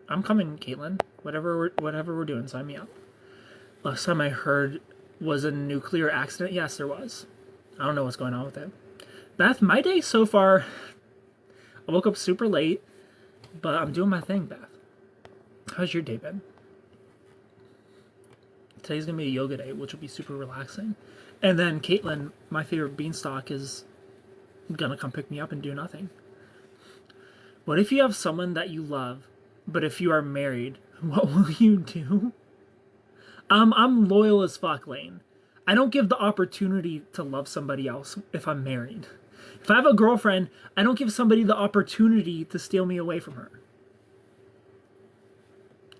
I'm coming, Caitlin. Whatever we're doing, sign me up. Last time I heard was a nuclear accident. Yes, there was. I don't know what's going on with it. Beth, my day so far, I woke up super late, but I'm doing my thing, Beth. How's your day been? Today's gonna be a yoga day, which will be super relaxing. And then Caitlin, my favorite beanstalk, is gonna come pick me up and do nothing. What if you have someone that you love, but if you are married, what will you do? I'm loyal as fuck, Lane. I don't give the opportunity to love somebody else if I'm married. If I have a girlfriend, I don't give somebody the opportunity to steal me away from her.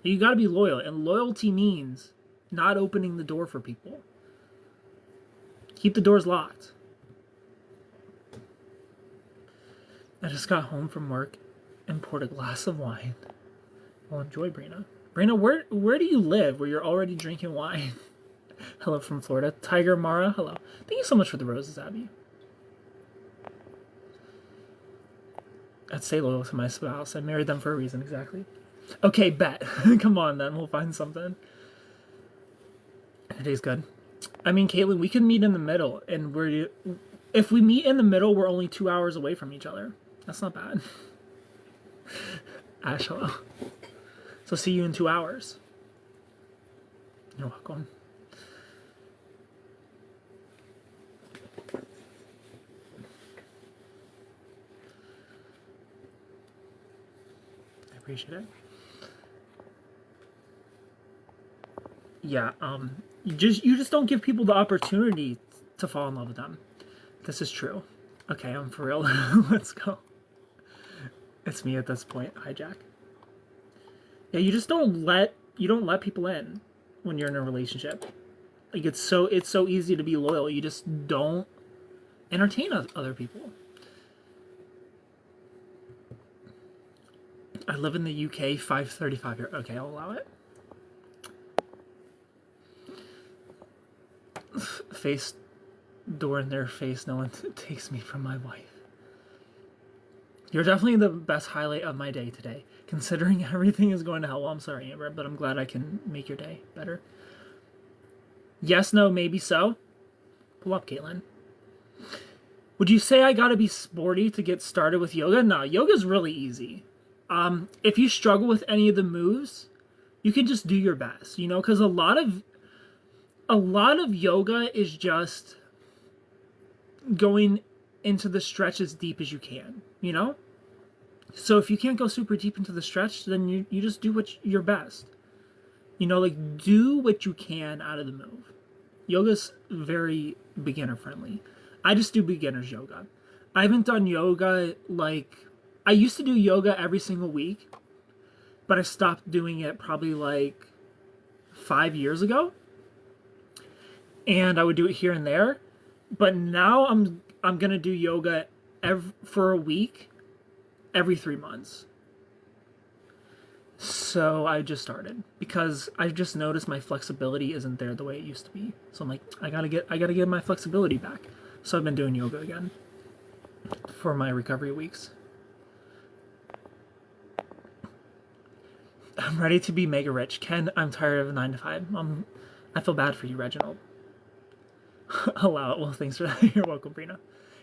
You gotta be loyal, and loyalty means not opening the door for people. Keep the doors locked. I just got home from work and poured a glass of wine. Well, enjoy, Brina. Brina, where do you live where you're already drinking wine? Hello from Florida. Tiger Mara, hello. Thank you so much for the roses, Abby. I'd stay loyal to my spouse. I married them for a reason, exactly. Okay, bet. Come on, then. We'll find something. Today's good. I mean, Caitlin, we can meet in the middle, and if we meet in the middle, we're only 2 hours away from each other. That's not bad. Ash, hello. So see you in 2 hours. You're welcome. I appreciate it. Yeah, you just don't give people the opportunity to fall in love with them. This is true. Okay, I'm for real. Let's go. It's me at this point. Hi, Jack. Yeah, you just don't let people in when you're in a relationship. Like it's so easy to be loyal. You just don't entertain other people. I live in the UK. 5:35 here. Okay, I'll allow it. Face door in their face. No one takes me from my wife. You're definitely the best highlight of my day today. Considering everything is going to hell. Well, I'm sorry, Amber, but I'm glad I can make your day better. Yes, no, maybe so. Pull up, Caitlin. Would you say I gotta be sporty to get started with yoga? No, yoga's really easy. If you struggle with any of the moves, you can just do your best, you know, because a lot of yoga is just going into the stretch as deep as you can, you know? So if you can't go super deep into the stretch, then you just do your best. You know, like do what you can out of the move. Yoga's very beginner friendly. I just do beginner's yoga. I haven't done yoga I used to do yoga every single week, but I stopped doing it probably like 5 years ago. And I would do it here and there. But now I'm gonna do yoga for a week every 3 months. So I just started because I just noticed my flexibility isn't there the way it used to be. So I'm like, I gotta get my flexibility back. So I've been doing yoga again for my recovery weeks. I'm ready to be mega rich. Ken, I'm tired of 9 to 5. I feel bad for you, Reginald. Allow it. Well, thanks for that. You're welcome, Brina.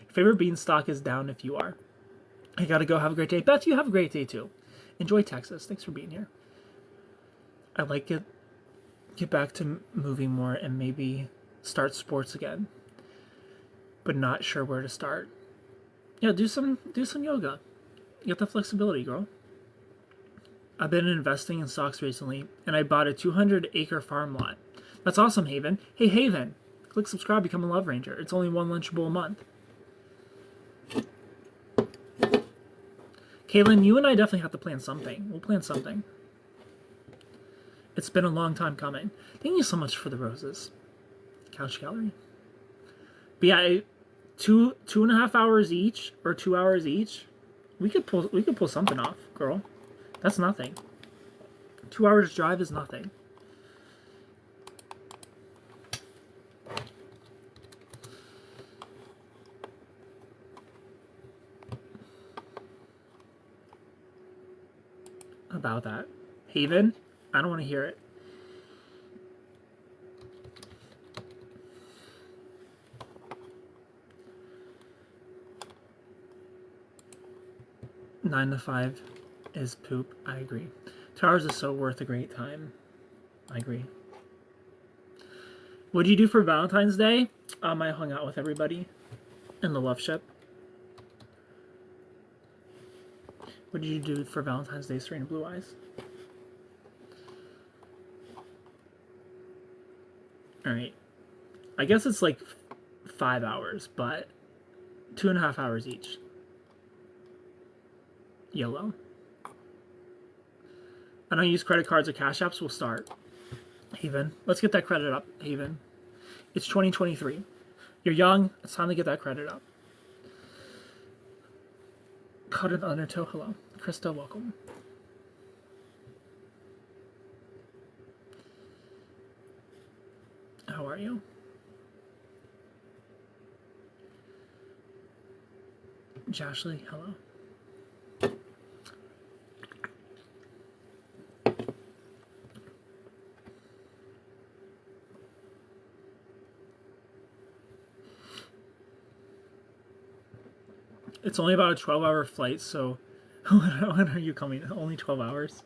Favorite beanstalk is down if you are. I gotta go. Have a great day. Beth, you have a great day too. Enjoy Texas. Thanks for being here. I'd like to get back to moving more and maybe start sports again, but not sure where to start. Yeah, do some yoga. Get the flexibility, girl. I've been investing in stocks recently, and I bought a 200-acre farm lot. That's awesome, Haven. Hey, Haven, click subscribe, become a Love Ranger. It's only one Lunchable a month. Kaylin, you and I definitely have to plan something. We'll plan something. It's been a long time coming. Thank you so much for the roses. Couch gallery. But yeah, 2.5 hours each, or 2 hours each. We could pull something off, girl. That's nothing. 2 hours drive is nothing. About that. Haven, I don't want to hear it. Nine to 5 is poop. I agree. 2 hours is so worth a great time. I agree. What did you do for Valentine's Day? I hung out with everybody in the love ship. What did you do for Valentine's Day, Serena Blue Eyes? Alright. I guess it's like 5 hours, but 2.5 hours each. YOLO. I don't use credit cards or cash apps. We'll start. Haven. Let's get that credit up, Haven. It's 2023. You're young. It's time to get that credit up. Caught an undertow. Hello. Krista, welcome. How are you? Jashley, hello. It's only about a 12-hour flight, so when are you coming? Only 12 hours?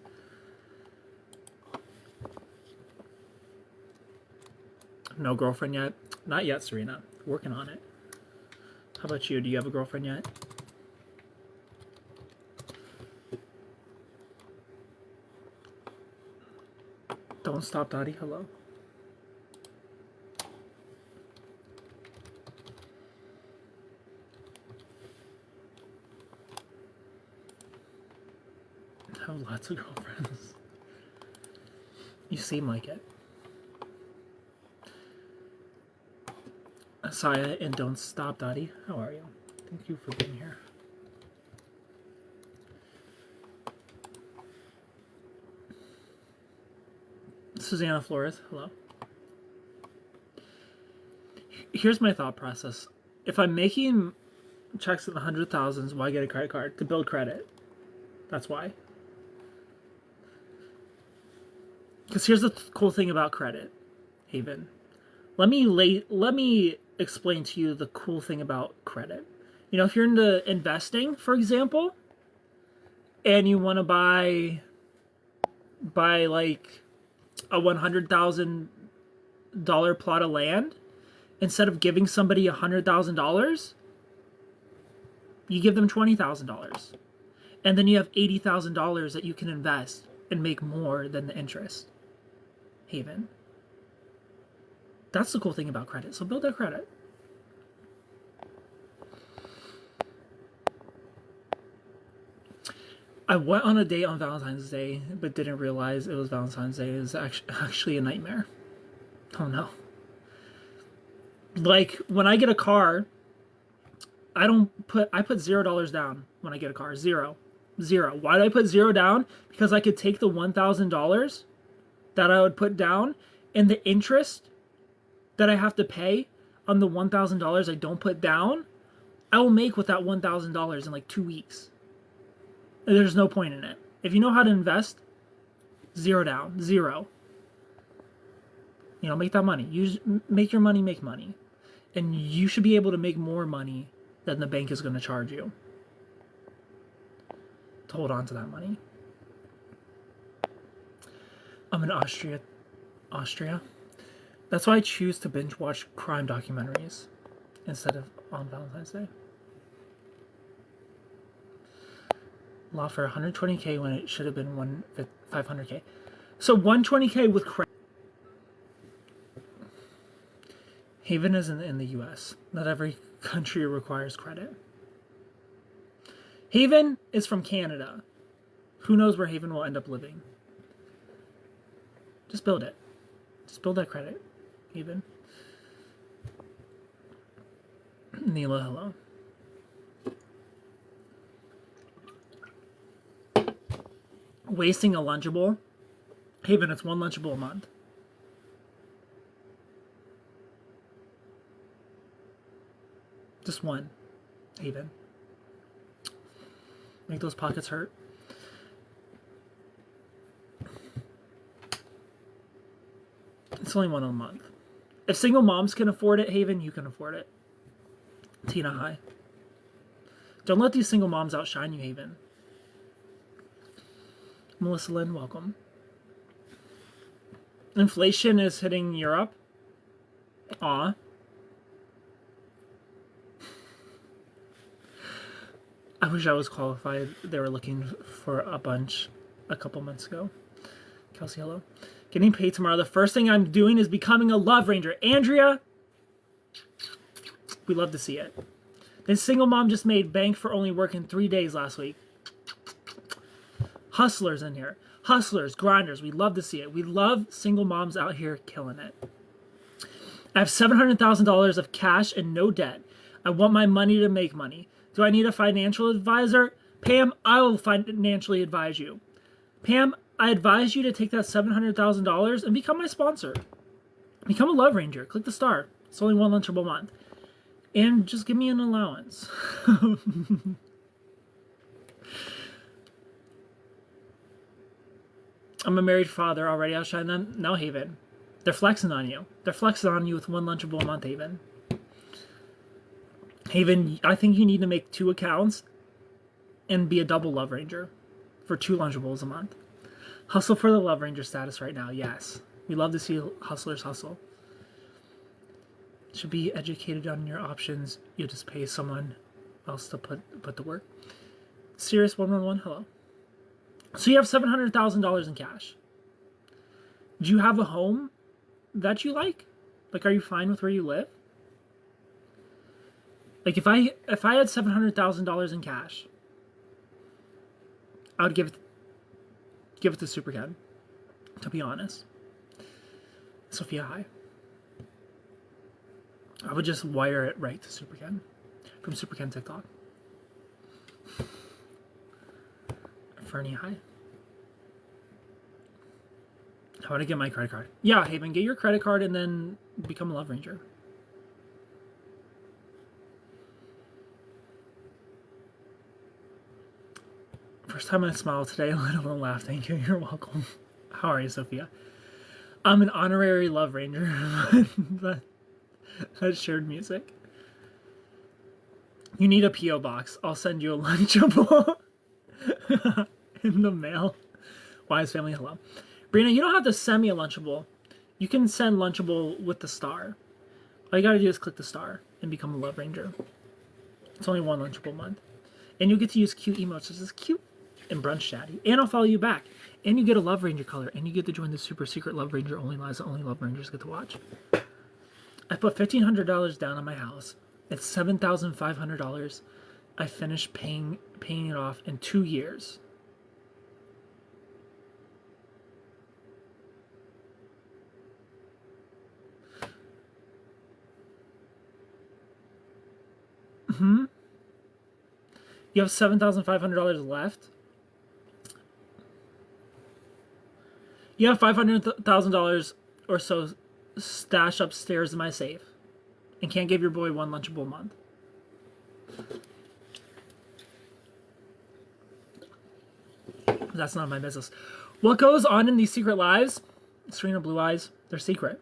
No girlfriend yet? Not yet, Serena. Working on it. How about you? Do you have a girlfriend yet? Don't stop, Dottie. Hello. I have lots of girlfriends. You seem like it. Saya and Don't Stop, Dottie. How are you? Thank you for being here. Susanna Flores, hello. Here's my thought process. If I'm making checks in the 100,000s, why get a credit card? To build credit. That's why. Because here's the cool thing about credit, Haven. Let me explain to you the cool thing about credit. You know, if you're into investing, for example, and you want to buy like a $100,000 plot of land, instead of giving somebody $100,000, you give them $20,000, and then you have $80,000 that you can invest and make more than the interest. Haven. That's the cool thing about credit. So build that credit. I went on a date on Valentine's Day, but didn't realize it was Valentine's Day. It was actually a nightmare. Oh no. Like, when I get a car, I put $0 down when I get a car. Zero. Why do I put $0 down? Because I could take the $1,000 that I would put down and the interest that I have to pay on the $1,000 I don't put down, I will make with that $1,000 in like 2 weeks. There's no point in it. If you know how to invest, $0 down, zero. You know, make that money. Make your money make money. And you should be able to make more money than the bank is going to charge you to hold on to that money. I'm in Austria. That's why I choose to binge watch crime documentaries instead of on Valentine's Day. Law for 120K when it should have been 500K. So 120K with credit. Haven isn't in the US. Not every country requires credit. Haven is from Canada. Who knows where Haven will end up living? Just build it. Just build that credit. Haven. Neela, hello. Wasting a Lunchable. Haven, it's one Lunchable a month. Just one. Haven. Make those pockets hurt. It's only one a month. If single moms can afford it, Haven, you can afford it. Tina, hi. Don't let these single moms outshine you, Haven. Melissa Lynn, welcome. Inflation is hitting Europe. Aw. I wish I was qualified. They were looking for a bunch a couple months ago. Kelsey, hello. Getting paid tomorrow. The first thing I'm doing is becoming a Love Ranger. Andrea, we love to see it. This single mom just made bank for only working 3 days last week. Hustlers in here. Hustlers, grinders. We love to see it. We love single moms out here killing it. I have $700,000 of cash and no debt. I want my money to make money. Do I need a financial advisor? Pam, I will financially advise you. Pam, I advise you to take that $700,000 and become my sponsor. Become a Love Ranger. Click the star. It's only one lunchable month. And just give me an allowance. I'm a married father already. Outshine them. No, Haven. They're flexing on you. They're flexing on you with one lunchable a month, Haven. Haven, I think you need to make 2 accounts and be a double Love Ranger for 2 lunchables a month. Hustle for the Love Ranger status right now. Yes. We love to see hustlers hustle. Should be educated on your options. You just pay someone else to put the work. Serious 111, hello. So you have $700,000 in cash. Do you have a home that you like? Like, are you fine with where you live? Like, if I had $700,000 in cash, I would give it to Super Ken, to be honest. Sophia, hi. I would just wire it right to Super Ken from Super Ken TikTok. Fernie, hi. How do I get my credit card? Yeah, Haven, get your credit card and then become a Love Ranger. First time I smiled today, let alone laugh. Thank you. You're welcome. How are you, Sophia? I'm an honorary Love Ranger. That's shared music. You need a P.O. box. I'll send you a Lunchable in the mail. Wise family, hello. Brina, you don't have to send me a Lunchable. You can send Lunchable with the star. All you gotta do is click the star and become a Love Ranger. It's only one Lunchable a month. And you get to use cute emotes such as cute and brunch chatty. And I'll follow you back. And you get a Love Ranger color. And you get to join the super secret Love Ranger only lives that only Love Rangers get to watch. I put $1,500 down on my house. It's $7,500. I finished paying it off in 2 years. You have $7,500 left. You have $500,000 or so stashed upstairs in my safe, and can't give your boy one Lunchable a month. That's none of my business. What goes on in these secret lives? Serena Blue Eyes, they're secret.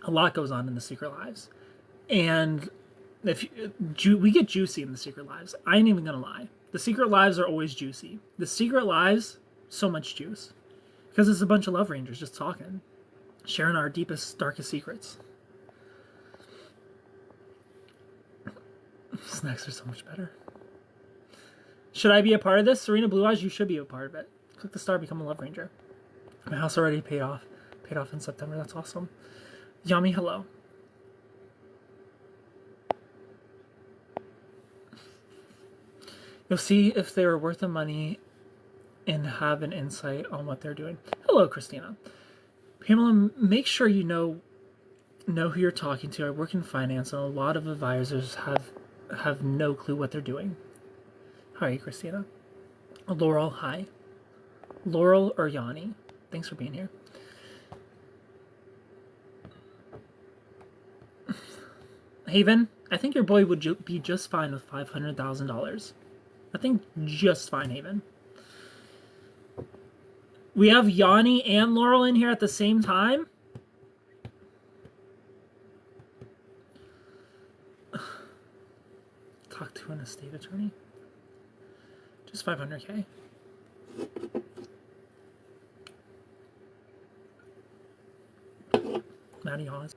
A lot goes on in the secret lives, and we get juicy in the secret lives. I ain't even gonna lie. The secret lives are always juicy. The secret lives, so much juice. Because it's a bunch of Love Rangers just talking. Sharing our deepest, darkest secrets. Snacks are so much better. Should I be a part of this? Serena Blue Eyes, you should be a part of it. Click the star, become a Love Ranger. My house already paid off. Paid off in September. That's awesome. Yummy, hello. You'll see if they are worth the money and have an insight on what they're doing. Hello, Christina. Pamela, make sure you know who you're talking to. I work in finance, and a lot of advisors have no clue what they're doing. How are you, Christina? Laurel, hi. Laurel or Yanni, thanks for being here. Haven, I think your boy would be just fine with $500,000. I think just fine, Haven. We have Yanni and Laurel in here at the same time. to an estate attorney. Just $500K. Maddie Hawes.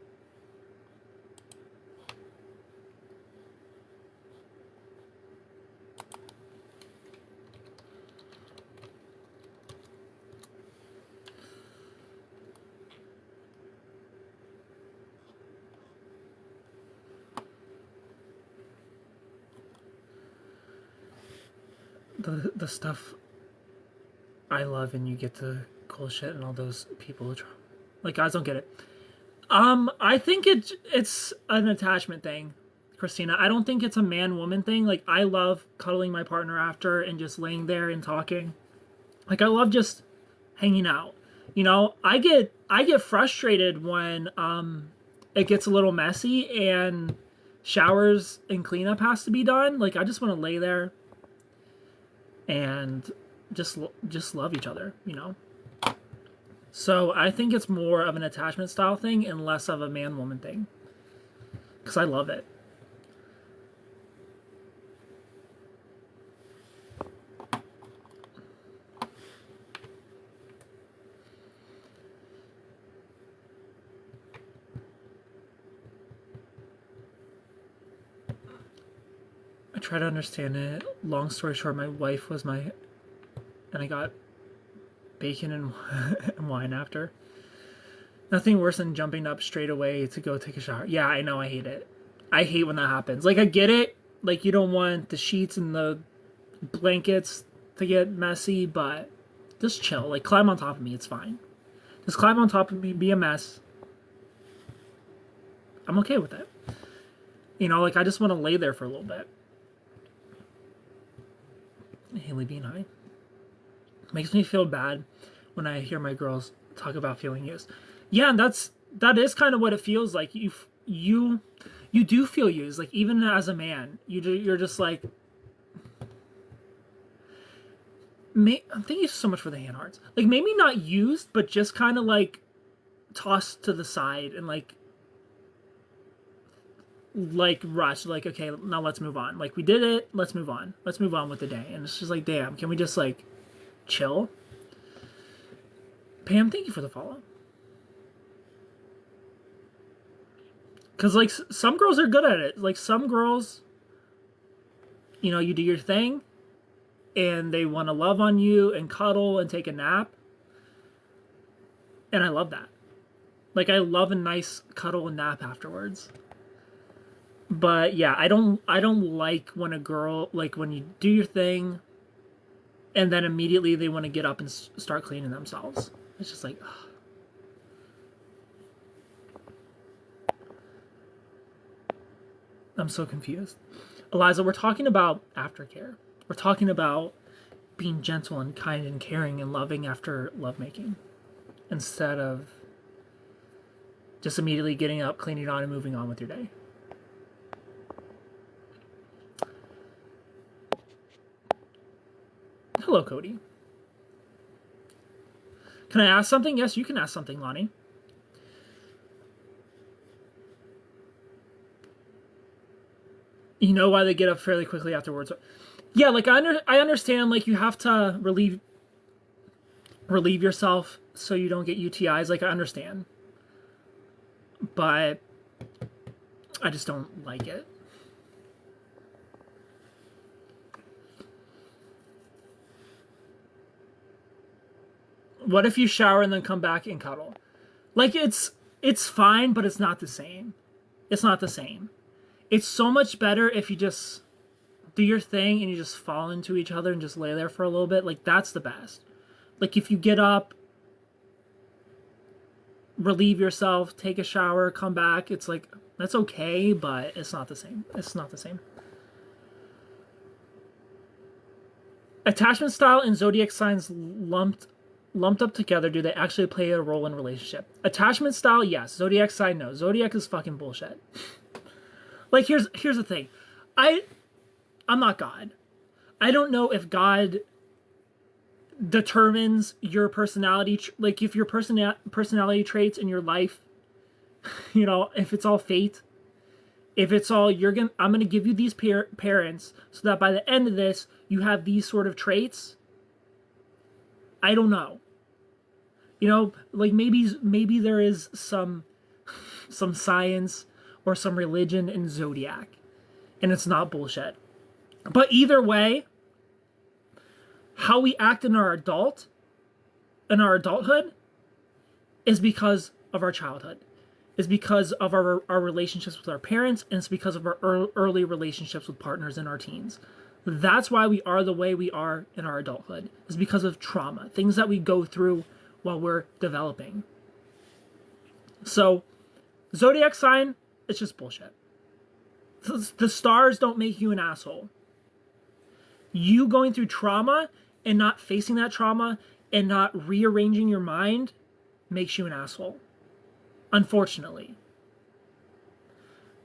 The stuff I love, and you get to cool shit, and all those people like, guys don't get it. I think it's an attachment thing, Christina. I don't think it's a man-woman thing. Like, I love cuddling my partner after and just laying there and talking. Like, I love just hanging out. You know, I get frustrated when it gets a little messy and showers and cleanup has to be done. Like, I just want to lay there and just love each other, you know? So I think it's more of an attachment style thing and less of a man-woman thing. Because I love it. I try to understand it. Long story short, my wife was and I got bacon and wine after. Nothing worse than jumping up straight away to go take a shower. Yeah, I know, I hate it. I hate when that happens. Like, I get it. Like, you don't want the sheets and the blankets to get messy, but just chill. Like, climb on top of me. It's fine. Just climb on top of me, be a mess. I'm okay with it. You know, like, I just want to lay there for a little bit. Haley Bean, hi. Makes me feel bad when I hear my girls talk about feeling used. Yeah, that is kind of what it feels like. You do feel used. Like, even as a man, you're just like, thank you so much for the hand hearts. Like, maybe not used, but just kind of like tossed to the side and like rushed. Like, okay, now let's move on. Like, we did it. Let's move on. Let's move on with the day. And it's just like, damn, can we just like chill? Pam, thank you for the follow. Because, like, some girls are good at it. Like, some girls, you know, you do your thing, and they want to love on you and cuddle and take a nap. And I love that. Like, I love a nice cuddle and nap afterwards. But, yeah, I don't like when a girl, like, when you do your thing, and then immediately they want to get up and start cleaning themselves. It's just like, ugh. I'm so confused. Eliza, we're talking about aftercare. We're talking about being gentle and kind and caring and loving after lovemaking, instead of just immediately getting up, cleaning on, and moving on with your day. Hello, Cody. Can I ask something? Yes, you can ask something, Lonnie. You know why they get up fairly quickly afterwards. Yeah, like, I understand, like, you have to relieve yourself so you don't get UTIs. Like, I understand. But I just don't like it. What if you shower and then come back and cuddle? Like, it's fine, but it's not the same. It's not the same. It's so much better if you just do your thing and you just fall into each other and just lay there for a little bit. Like, that's the best. Like, if you get up, relieve yourself, take a shower, come back, it's like, that's okay, but it's not the same. It's not the same. Attachment style and zodiac signs lumped up together, do they actually play a role in a relationship? Attachment style, yes. Zodiac sign, no. Zodiac is fucking bullshit. Like, here's the thing. I'm not God. I don't know if God determines your personality, like, if your personality traits in your life, you know, if it's all fate If it's all I'm gonna give you these parents so that by the end of this you have these sort of traits. I don't know. Like maybe there is some science or some religion in zodiac, and it's not bullshit. But either way, how we act in our adulthood is because of our childhood. Is because of our relationships with our parents, and it's because of our early relationships with partners in our teens. That's why we are the way we are in our adulthood. Is because of trauma, things that we go through while we're developing. So, zodiac sign, it's just bullshit. The stars don't make you an asshole. You going through trauma and not facing that trauma and not rearranging your mind makes you an asshole. Unfortunately.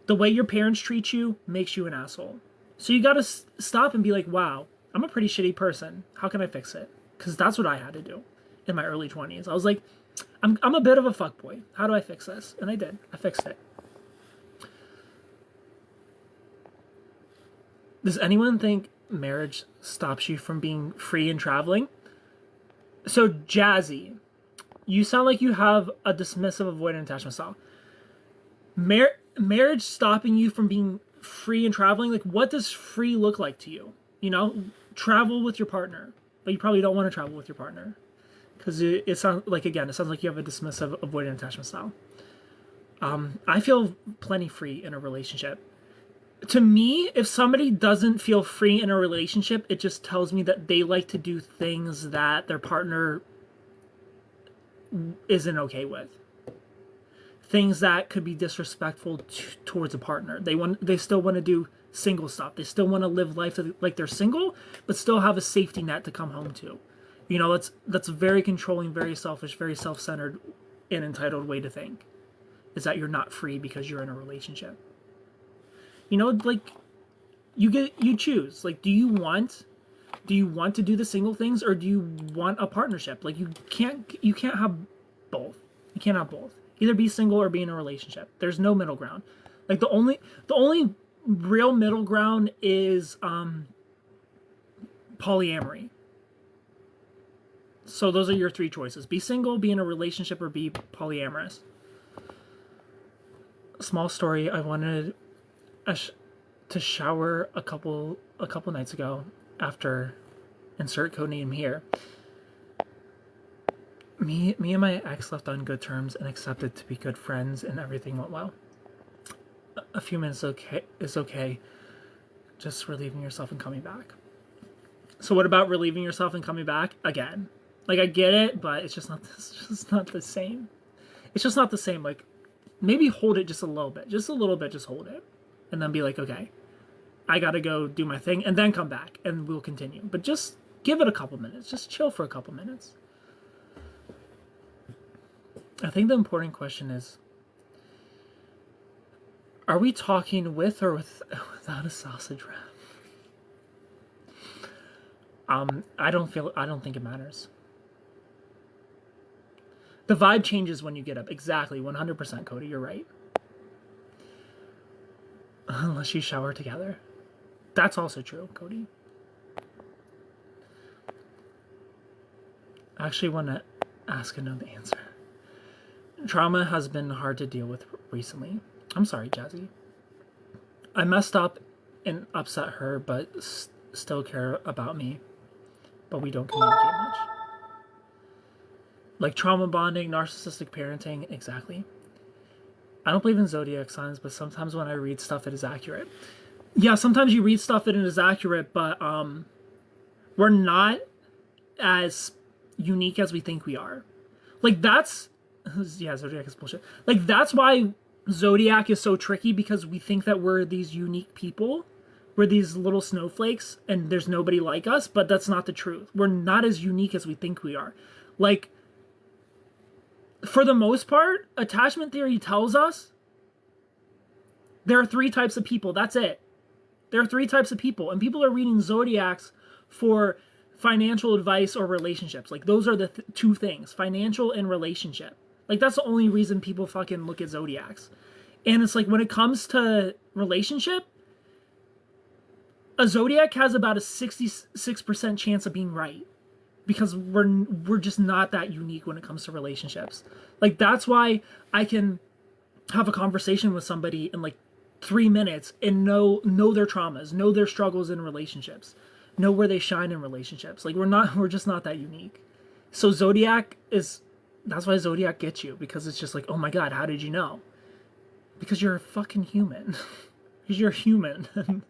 The way your parents treat you makes you an asshole. So you gotta stop and be like, wow, I'm a pretty shitty person. How can I fix it? Because that's what I had to do in my early 20s. I was like, I'm a bit of a fuckboy. How do I fix this? And I did. I fixed it. Does anyone think marriage stops you from being free and traveling? So, Jazzy, you sound like you have a dismissive avoidant attachment style. Marriage stopping you from being free and traveling? Like, what does free look like to you? Travel with your partner. But you probably don't want to travel with your partner. Because it sounds like, again, it sounds like you have a dismissive avoidant attachment style. I feel plenty free in a relationship. To me, if somebody doesn't feel free in a relationship, it just tells me that they like to do things that their partner isn't okay with. Things that could be disrespectful towards a partner. They still want to do single stuff. They still want to live life like they're single, but still have a safety net to come home to. That's a very controlling, very selfish, very self-centered, and entitled way to think. Is that you're not free because you're in a relationship. Like you choose. Like, do you want to do the single things, or do you want a partnership? Like, you can't have both. You can't have both. Either be single or be in a relationship. There's no middle ground. Like, the only real middle ground is polyamory. So those are your three choices: be single, be in a relationship, or be polyamorous. Small story. I wanted to shower a couple nights ago after insert codename here. Me and my ex left on good terms and accepted to be good friends, and everything went well. A few minutes is okay. Just relieving yourself and coming back. So what about relieving yourself and coming back again? Like, I get it, but it's just not the same. It's just not the same. Like, maybe hold it just a little bit. Just hold it. And then be like, okay, I gotta go do my thing, and then come back, and we'll continue. But just give it a couple minutes. Just chill for a couple minutes. I think the important question is, are we talking with or without a sausage wrap? I don't think it matters. The vibe changes when you get up. Exactly, 100%, Cody, you're right. Unless you shower together. That's also true, Cody. I actually want to ask another answer. Trauma has been hard to deal with recently. I'm sorry, Jazzy. I messed up and upset her, but still care about me. But we don't communicate much. Like trauma bonding, narcissistic parenting, exactly. I don't believe in zodiac signs, but sometimes when I read stuff, it is accurate. Yeah, sometimes you read stuff and it is accurate, but we're not as unique as we think we are. Like, that's... Yeah, zodiac is bullshit. Like, that's why zodiac is so tricky, because we think that we're these unique people. We're these little snowflakes, and there's nobody like us, but that's not the truth. We're not as unique as we think we are. Like, for the most part, attachment theory tells us there are 3 types of people. That's it. There are 3 types of people, and people are reading zodiacs for financial advice or relationships. Like, those are the 2 things, financial and relationship. Like, that's the only reason people fucking look at zodiacs. And it's like when it comes to relationship, a zodiac has about a 66% chance of being right because we're just not that unique when it comes to relationships. Like that's why I can have a conversation with somebody in like 3 minutes and know their traumas, know their struggles in relationships, know where they shine in relationships. Like we're just not that unique. So zodiac is that's why zodiac gets you, because it's just like, oh my god, how did you know? Because you're a fucking human. Because you're human.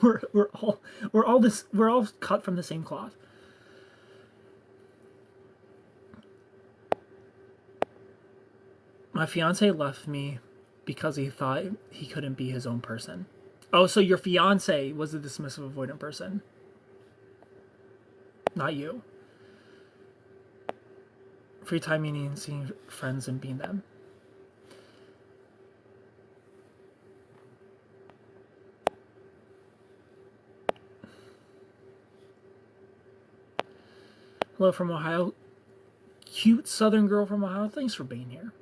We're all cut from the same cloth. My fiance left me because he thought he couldn't be his own person. Oh, so your fiance was a dismissive avoidant person, not you. Free time meaning seeing friends and being them. Hello from Ohio. Cute southern girl from Ohio. Thanks for being here.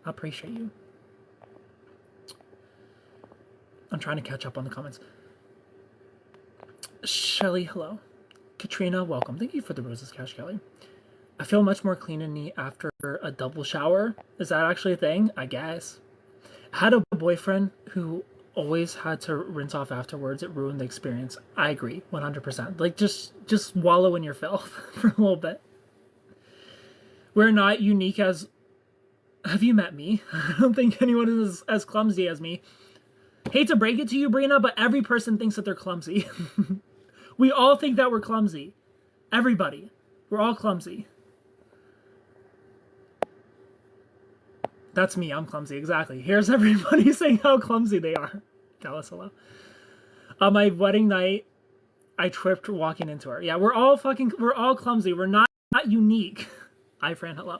I appreciate you. I'm trying to catch up on the comments. Shelly, hello. Katrina, welcome. Thank you for the roses, Cash Kelly. I feel much more clean and neat after a double shower. Is that actually a thing? I guess. I had a boyfriend who always had to rinse off afterwards. It ruined the experience. I agree, 100%. Like, just wallow in your filth for a little bit. We're not unique as... Have you met me? I don't think anyone is as clumsy as me. Hate to break it to you, Brina, but every person thinks that they're clumsy. We all think that we're clumsy. Everybody. We're all clumsy. That's me. I'm clumsy. Exactly. Here's everybody saying how clumsy they are. Dallas, hello. On my wedding night, I tripped walking into her. Yeah, we're all clumsy. We're not unique. Hi, Fran. Hello.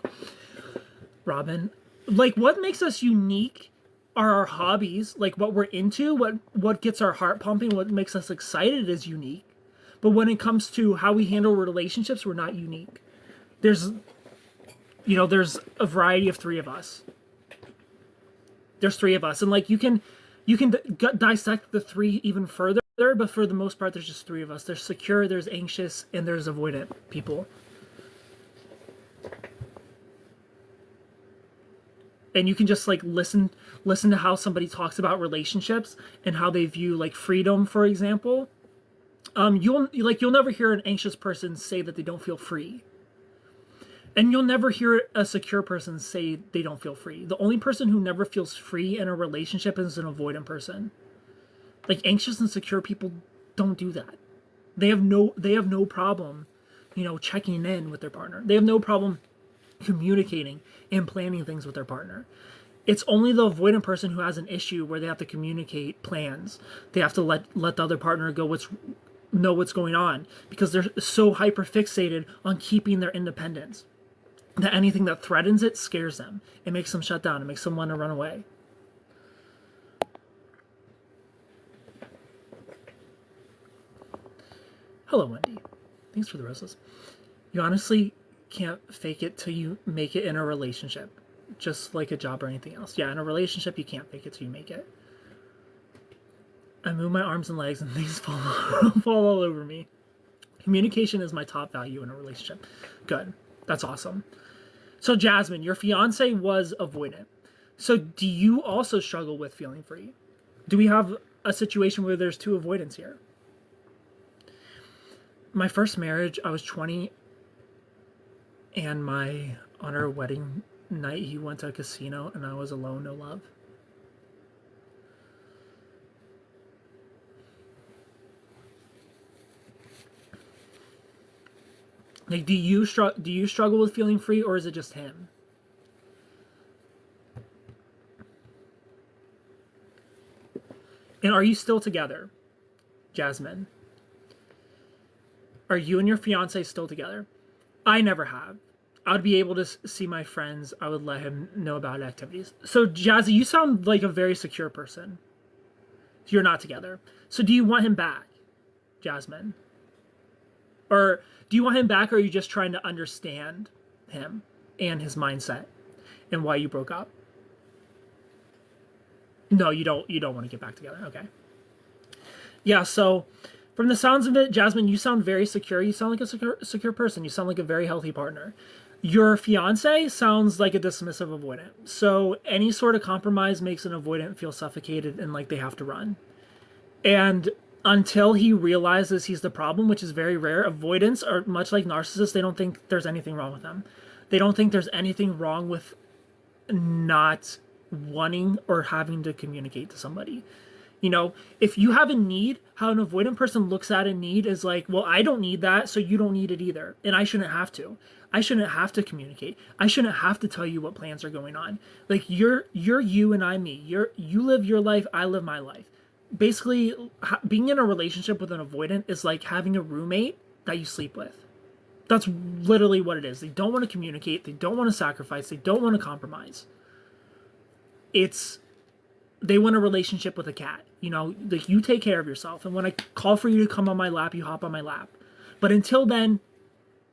Robin. Like, what makes us unique are our hobbies. Like, what we're into, what gets our heart pumping, what makes us excited is unique. But when it comes to how we handle relationships, we're not unique. There's a variety of three of us. There's three of us, and like you can dissect the three even further, but for the most part, there's just three of us. There's secure, there's anxious, and there's avoidant people. And you can just like listen to how somebody talks about relationships and how they view like freedom, for example. You'll never hear an anxious person say that they don't feel free. And you'll never hear a secure person say they don't feel free. The only person who never feels free in a relationship is an avoidant person. Like anxious and secure people don't do that. They have no problem, checking in with their partner. They have no problem communicating and planning things with their partner. It's only the avoidant person who has an issue where they have to communicate plans. They have to let the other partner know what's going on, because they're so hyper fixated on keeping their independence that anything that threatens it scares them. It makes them shut down. It makes them want to run away. Hello, Wendy. Thanks for the roses. You honestly can't fake it till you make it in a relationship, just like a job or anything else. Yeah, in a relationship, you can't fake it till you make it. I move my arms and legs and things fall all over me. Communication is my top value in a relationship. Good. That's awesome. So Jasmine, your fiance was avoidant. So do you also struggle with feeling free? Do we have a situation where there's two avoidants here? My first marriage, I was 20, and on our wedding night, he went to a casino, and I was alone, no love. Like, do you struggle with feeling free, or is it just him? And are you still together, Jasmine? Are you and your fiance still together? I never have. I would be able to see my friends. I would let him know about activities. So, Jazzy, you sound like a very secure person. You're not together. So do you want him back, Jasmine? Or do you want him back, or are you just trying to understand him and his mindset and why you broke up? No, you don't want to get back together. Okay. Yeah, so from the sounds of it, Jasmine, you sound very secure. You sound like a secure person. You sound like a very healthy partner. Your fiance sounds like a dismissive avoidant. So any sort of compromise makes an avoidant feel suffocated and like they have to run. And until he realizes he's the problem, which is very rare, avoidants are much like narcissists. They don't think there's anything wrong with them. They don't think there's anything wrong with not wanting or having to communicate to somebody. You know, if you have a need, how an avoidant person looks at a need is like, well, I don't need that, so you don't need it either. And I shouldn't have to. I shouldn't have to communicate. I shouldn't have to tell you what plans are going on. Like you're you and I'm me. You live your life, I live my life. Basically, being in a relationship with an avoidant is like having a roommate that you sleep with. That's literally what it is. They don't want to communicate. They don't want to sacrifice. They don't want to compromise. They want a relationship with a cat. You know, like you take care of yourself. And when I call for you to come on my lap, you hop on my lap. But until then,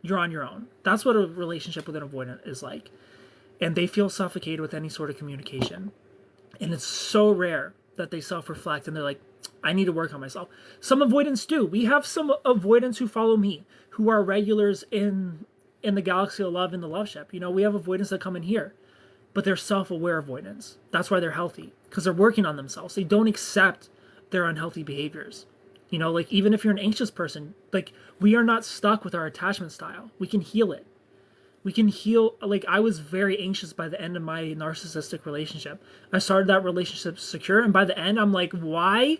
you're on your own. That's what a relationship with an avoidant is like. And they feel suffocated with any sort of communication. And it's so rare that they self-reflect and they're like, I need to work on myself. Some avoidants do. We have some avoidants who follow me, who are regulars in the Galaxy of Love, in the Love Ship. You know, we have avoidants that come in here. But they're self-aware avoidants. That's why they're healthy. Because they're working on themselves. They don't accept their unhealthy behaviors. You know, like even if you're an anxious person, like we are not stuck with our attachment style. We can heal it. We can heal. Like I was very anxious by the end of my narcissistic relationship. I started that relationship secure. And by the end, I'm like, why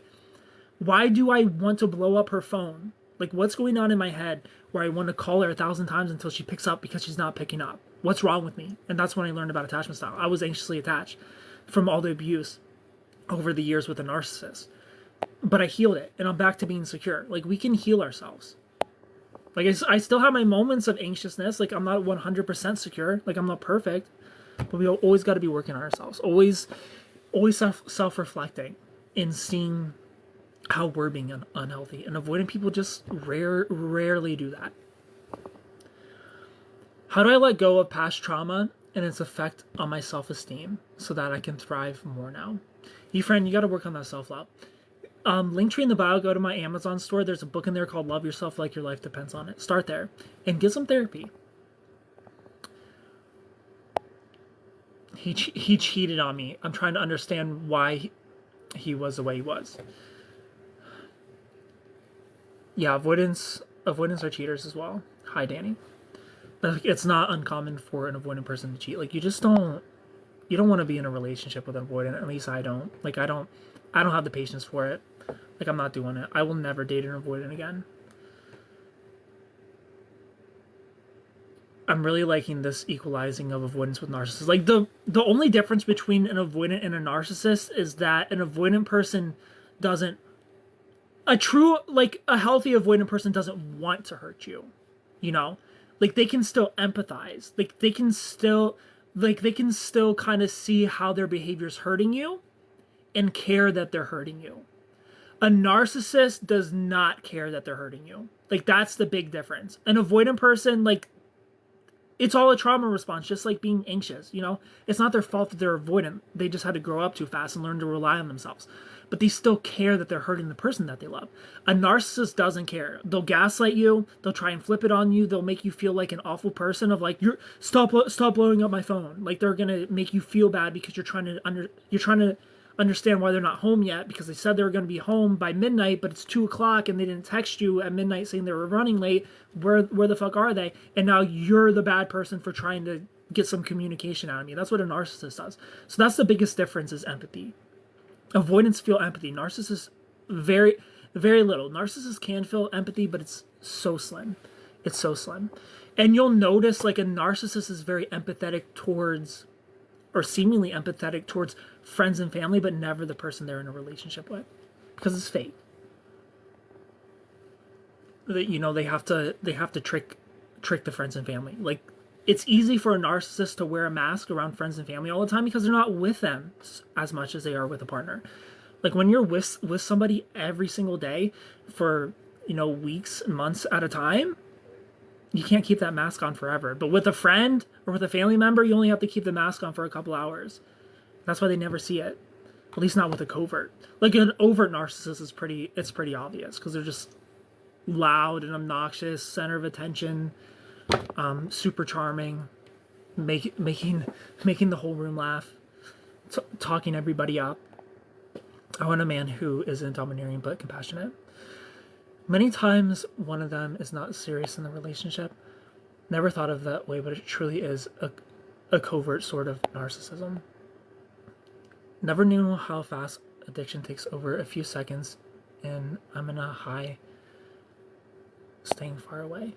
do I want to blow up her phone? Like what's going on in my head where I want to call her 1,000 times until she picks up because she's not picking up? What's wrong with me? And that's when I learned about attachment style. I was anxiously attached from all the abuse over the years with a narcissist. But I healed it, and I'm back to being secure. Like, we can heal ourselves. Like, I still have my moments of anxiousness. Like, I'm not 100% secure. Like, I'm not perfect. But we always got to be working on ourselves. Always self-reflecting and seeing how we're being unhealthy. And avoiding people just rarely do that. How do I let go of past trauma and its effect on my self-esteem so that I can thrive more now? You friend, you got to work on that self-love. Linktree in the bio, go to my Amazon store. There's a book in there called Love Yourself Like Your Life Depends on It. Start there and get some therapy. He cheated on me. I'm trying to understand why he was the way he was. Yeah, avoidants are cheaters as well. Hi, Danny. It's not uncommon for an avoidant person to cheat. Like you don't want to be in a relationship with an avoidant. At least I don't. Like I don't have the patience for it. Like I'm not doing it. I will never date an avoidant again. I'm really liking this equalizing of avoidance with narcissists. Like the only difference between an avoidant and a narcissist is that an avoidant person doesn't a healthy avoidant person doesn't want to hurt you. You know? Like they can still empathize. Like they can still kind of see how their behavior's hurting you and care that they're hurting you. A narcissist does not care that they're hurting you. Like that's the big difference. An avoidant person, like it's all a trauma response, just like being anxious, you know? It's not their fault that they're avoidant. They just had to grow up too fast and learn to rely on themselves. But they still care that they're hurting the person that they love. A narcissist doesn't care. They'll gaslight you. They'll try and flip it on you. They'll make you feel like an awful person of like, stop blowing up my phone. Like they're going to make you feel bad because you're trying to understand why they're not home yet because they said they were going to be home by midnight, but it's 2:00 and they didn't text you at midnight saying they were running late. Where the fuck are they? And now you're the bad person for trying to get some communication out of me. That's what a narcissist does. So that's the biggest difference is empathy. Avoidants feel empathy. Narcissists, very, very little. Narcissists can feel empathy, but it's so slim. It's so slim. And you'll notice like a narcissist is very empathetic towards, or seemingly empathetic towards friends and family, but never the person they're in a relationship with. Because it's fake. You know, they have to trick the friends and family. Like, it's easy for a narcissist to wear a mask around friends and family all the time because they're not with them as much as they are with a partner. Like when you're with somebody every single day for, you know, weeks and months at a time, you can't keep that mask on forever. But with a friend or with a family member, you only have to keep the mask on for a couple hours. That's why they never see it. At least not with a covert. Like an overt narcissist is pretty obvious because they're just loud and obnoxious, center of attention, super charming, making the whole room laugh, talking everybody up. I want a man who isn't domineering but compassionate. Many times one of them is not serious in the relationship. Never thought of that way, but it truly is a covert sort of narcissism. Never knew how fast addiction takes over a few seconds, and I'm in a high, staying far away.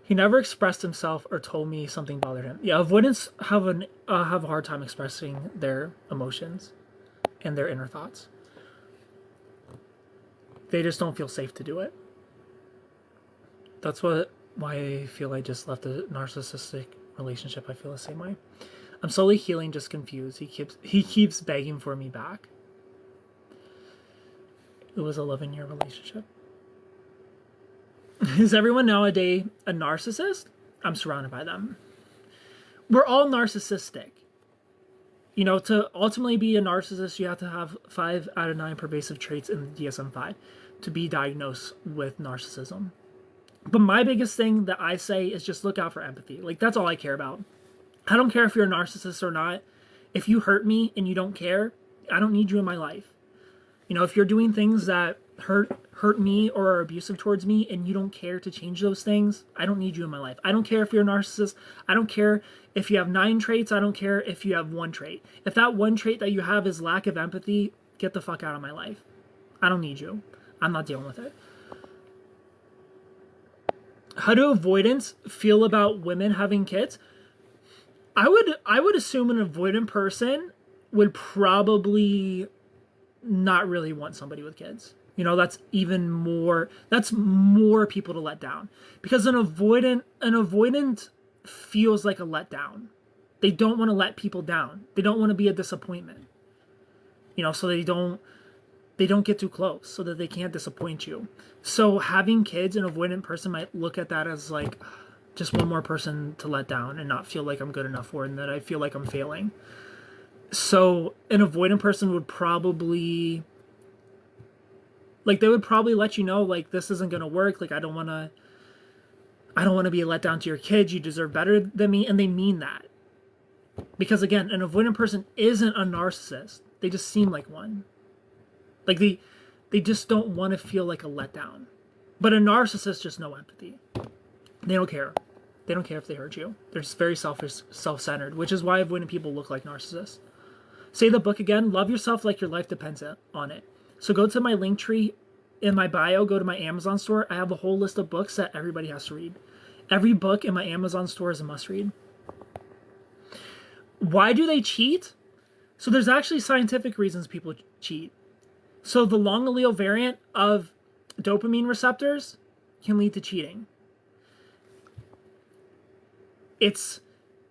He never expressed himself or told me something bothered him. Yeah, avoidants have a hard time expressing their emotions and their inner thoughts. They just don't feel safe to do it. That's why I feel I just left a narcissistic relationship. I feel the same way. I'm slowly healing, just confused. He keeps begging for me back. It was a 11-year relationship. Is everyone nowadays a narcissist? I'm surrounded by them. We're all narcissistic. You know, to ultimately be a narcissist, you have to have 5 out of 9 pervasive traits in the DSM-5 to be diagnosed with narcissism. But my biggest thing that I say is just look out for empathy. Like, that's all I care about. I don't care if you're a narcissist or not. If you hurt me and you don't care, I don't need you in my life. You know, if you're doing things that hurt me or are abusive towards me and you don't care to change those things, I don't need you in my life. I don't care if you're a narcissist. I don't care if you have 9 traits. I don't care if you have 1 trait. If that 1 trait that you have is lack of empathy, get the fuck out of my life. I don't need you. I'm not dealing with it. How do avoidants feel about women having kids? I would assume an avoidant person would probably not really want somebody with kids. You know, that's more people to let down. Because an avoidant feels like a letdown. They don't want to let people down. They don't want to be a disappointment. You know, so they don't get too close so that they can't disappoint you. So having kids, an avoidant person might look at that as like just one more person to let down and not feel like I'm good enough for, and that I feel like I'm failing. So an avoidant person would probably, like, they would probably let you know, like, this isn't going to work. Like, I don't want to be a letdown to your kids. You deserve better than me. And they mean that. Because again, an avoidant person isn't a narcissist. They just seem like one. Like, they just don't want to feel like a letdown. But a narcissist just no empathy. They don't care. They don't care if they hurt you. They're just very selfish, self-centered, which is why avoidant people look like narcissists. Say the book again, love yourself like your life depends on it. So go to my link tree in my bio, go to my Amazon store. I have a whole list of books that everybody has to read. Every book in my Amazon store is a must-read. Why do they cheat? So there's actually scientific reasons people cheat. So the long allele variant of dopamine receptors can lead to cheating. It's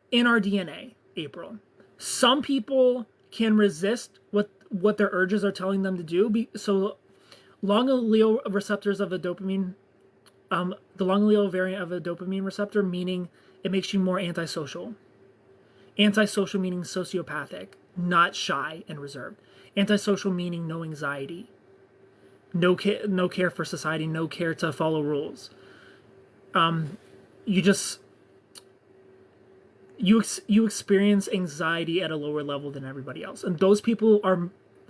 in our DNA, April. Some people can resist what their urges are telling them to do. So long allele receptors of a dopamine, the long allele variant of a dopamine receptor, meaning it makes you more antisocial. Antisocial meaning sociopathic, not shy and reserved. Antisocial meaning no anxiety, no care for society, no care to follow rules. You experience anxiety at a lower level than everybody else. And those people